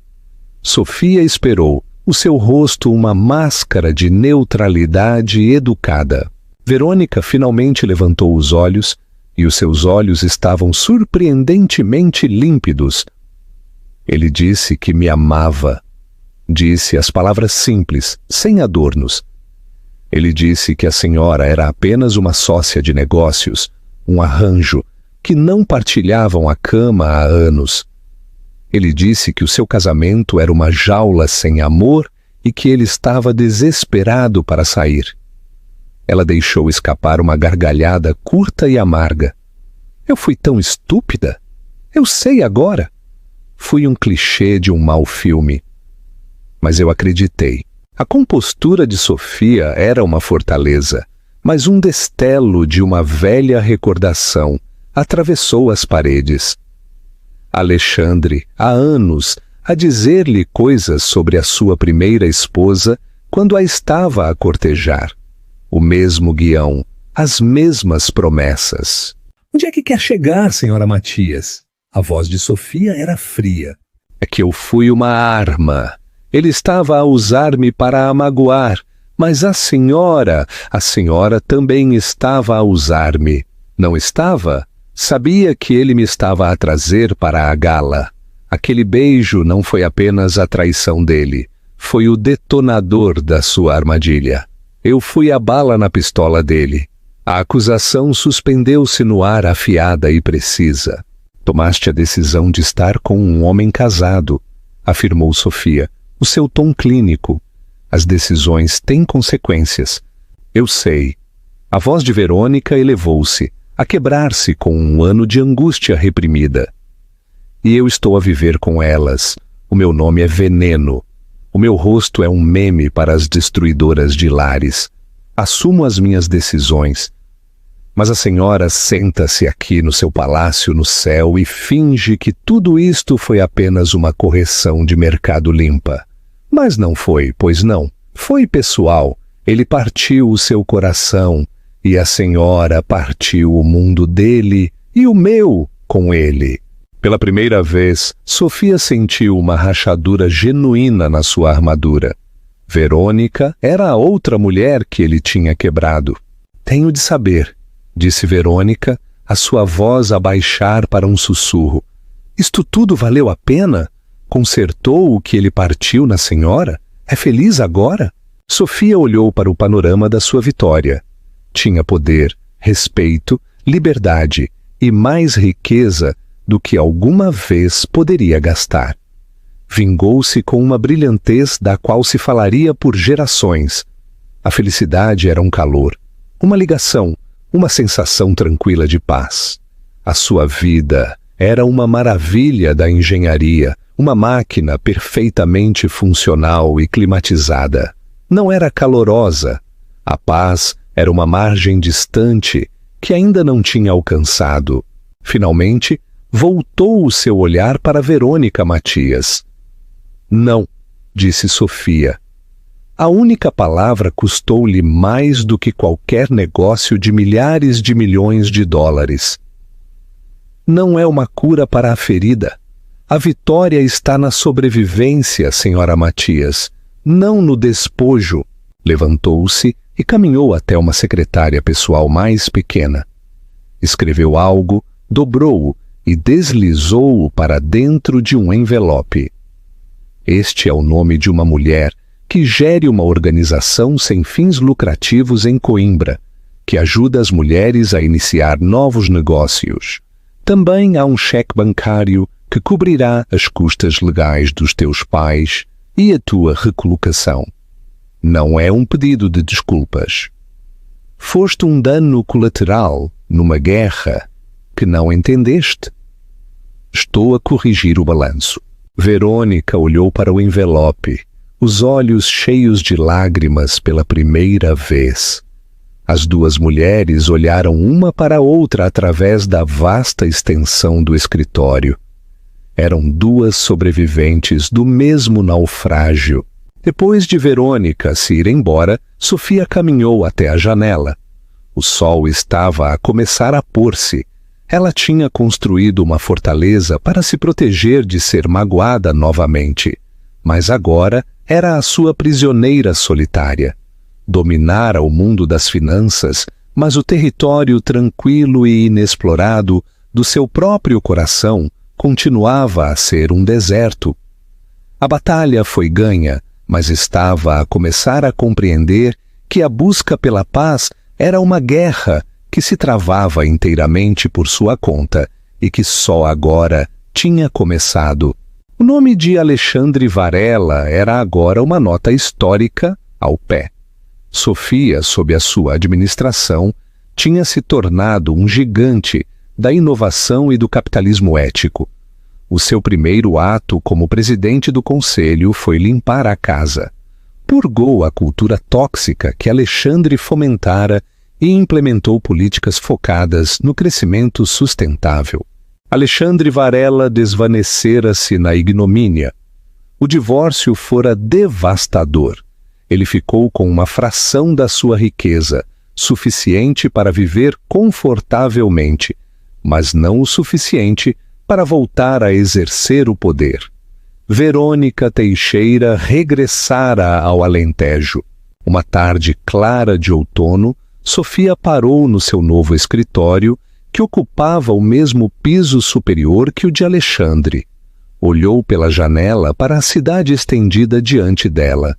Sofia esperou, o seu rosto uma máscara de neutralidade educada. Verônica finalmente levantou os olhos, e os seus olhos estavam surpreendentemente límpidos. Ele disse que me amava. Disse as palavras simples, sem adornos. Ele disse que a senhora era apenas uma sócia de negócios, um arranjo, que não partilhavam a cama há anos. Ele disse que o seu casamento era uma jaula sem amor e que ele estava desesperado para sair. Ela deixou escapar uma gargalhada curta e amarga. Eu fui tão estúpida? Eu sei agora. Fui um clichê de um mau filme. Mas eu acreditei. A compostura de Sofia era uma fortaleza, mas um destelo de uma velha recordação atravessou as paredes. Alexandre, há anos, a dizer-lhe coisas sobre a sua primeira esposa quando a estava a cortejar. O mesmo guião, as mesmas promessas. Onde é que quer chegar, senhora Matias? A voz de Sofia era fria. É que eu fui uma arma. Ele estava a usar-me para a magoar, mas a senhora também estava a usar-me. Não estava? Sabia que ele me estava a trazer para a gala. Aquele beijo não foi apenas a traição dele, foi o detonador da sua armadilha. Eu fui a bala na pistola dele. A acusação suspendeu-se no ar afiada e precisa. Tomaste a decisão de estar com um homem casado, afirmou Sofia, o seu tom clínico. As decisões têm consequências. Eu sei. A voz de Verônica elevou-se, a quebrar-se com um ano de angústia reprimida. E eu estou a viver com elas. O meu nome é Veneno. O meu rosto é um meme para as destruidoras de lares. Assumo as minhas decisões. Mas a senhora senta-se aqui no seu palácio no céu e finge que tudo isto foi apenas uma correção de mercado limpa. Mas não foi, pois não. Foi pessoal. Ele partiu o seu coração e a senhora partiu o mundo dele e o meu com ele. Pela primeira vez, Sofia sentiu uma rachadura genuína na sua armadura. Verônica era a outra mulher que ele tinha quebrado. Tenho de saber, disse Verônica, a sua voz a baixar para um sussurro. Isto tudo valeu a pena? Consertou o que ele partiu na senhora? É feliz agora? Sofia olhou para o panorama da sua vitória. Tinha poder, respeito, liberdade e mais riqueza do que alguma vez poderia gastar. Vingou-se com uma brilhantez da qual se falaria por gerações. A felicidade era um calor, uma ligação, uma sensação tranquila de paz. A sua vida era uma maravilha da engenharia, uma máquina perfeitamente funcional e climatizada. Não era calorosa. A paz era uma margem distante que ainda não tinha alcançado. Finalmente, voltou o seu olhar para Verônica Matias. Não, disse Sofia. A única palavra custou-lhe mais do que qualquer negócio de milhares de milhões de dólares. Não é uma cura para a ferida. A vitória está na sobrevivência, senhora Matias, não no despojo. Levantou-se e caminhou até uma secretária pessoal mais pequena. Escreveu algo, dobrou-o e deslizou-o para dentro de um envelope. Este é o nome de uma mulher que gere uma organização sem fins lucrativos em Coimbra, que ajuda as mulheres a iniciar novos negócios. Também há um cheque bancário que cobrirá as custas legais dos teus pais e a tua recolocação. Não é um pedido de desculpas. Foste um dano colateral numa guerra que não entendeste. Estou a corrigir o balanço. Verônica olhou para o envelope, os olhos cheios de lágrimas pela primeira vez. As duas mulheres olharam uma para a outra através da vasta extensão do escritório. Eram duas sobreviventes do mesmo naufrágio. Depois de Verônica se ir embora, Sofia caminhou até a janela. O sol estava a começar a pôr-se. Ela tinha construído uma fortaleza para se proteger de ser magoada novamente. Mas agora era a sua prisioneira solitária. Dominara o mundo das finanças, mas o território tranquilo e inexplorado do seu próprio coração continuava a ser um deserto. A batalha foi ganha, mas estava a começar a compreender que a busca pela paz era uma guerra que se travava inteiramente por sua conta e que só agora tinha começado. O nome de Alexandre Varela era agora uma nota histórica ao pé. Sofia, sob a sua administração, tinha se tornado um gigante da inovação e do capitalismo ético. O seu primeiro ato como presidente do conselho foi limpar a casa. Purgou a cultura tóxica que Alexandre fomentara e implementou políticas focadas no crescimento sustentável. Alexandre Varela desvanecera-se na ignomínia. O divórcio fora devastador. Ele ficou com uma fração da sua riqueza, suficiente para viver confortavelmente, mas não o suficiente para voltar a exercer o poder. Verônica Teixeira regressara ao Alentejo. Uma tarde clara de outono, Sofia parou no seu novo escritório, que ocupava o mesmo piso superior que o de Alexandre. Olhou pela janela para a cidade estendida diante dela.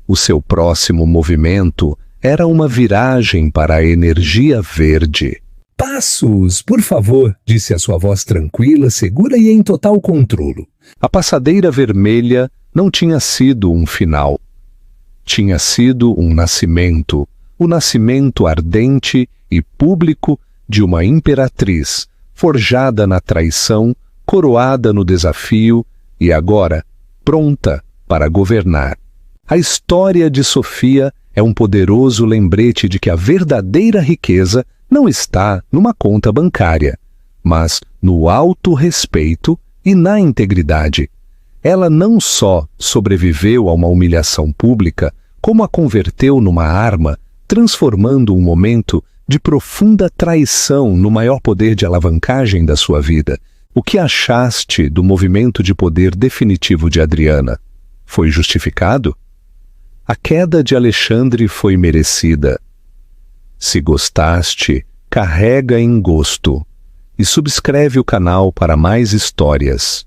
O seu próximo movimento era uma viragem para a energia verde. Passos, por favor, disse a sua voz tranquila, segura e em total controlo. A passadeira vermelha não tinha sido um final. Tinha sido um nascimento, o nascimento ardente e público de uma imperatriz, forjada na traição, coroada no desafio e agora pronta para governar. A história de Sofia é um poderoso lembrete de que a verdadeira riqueza não está numa conta bancária, mas no autorrespeito e na integridade. Ela não só sobreviveu a uma humilhação pública, como a converteu numa arma, transformando um momento de profunda traição no maior poder de alavancagem da sua vida. O que achaste do movimento de poder definitivo de Adriana? Foi justificado? A queda de Alexandre foi merecida. Se gostaste, carrega em gosto e subscreve o canal para mais histórias.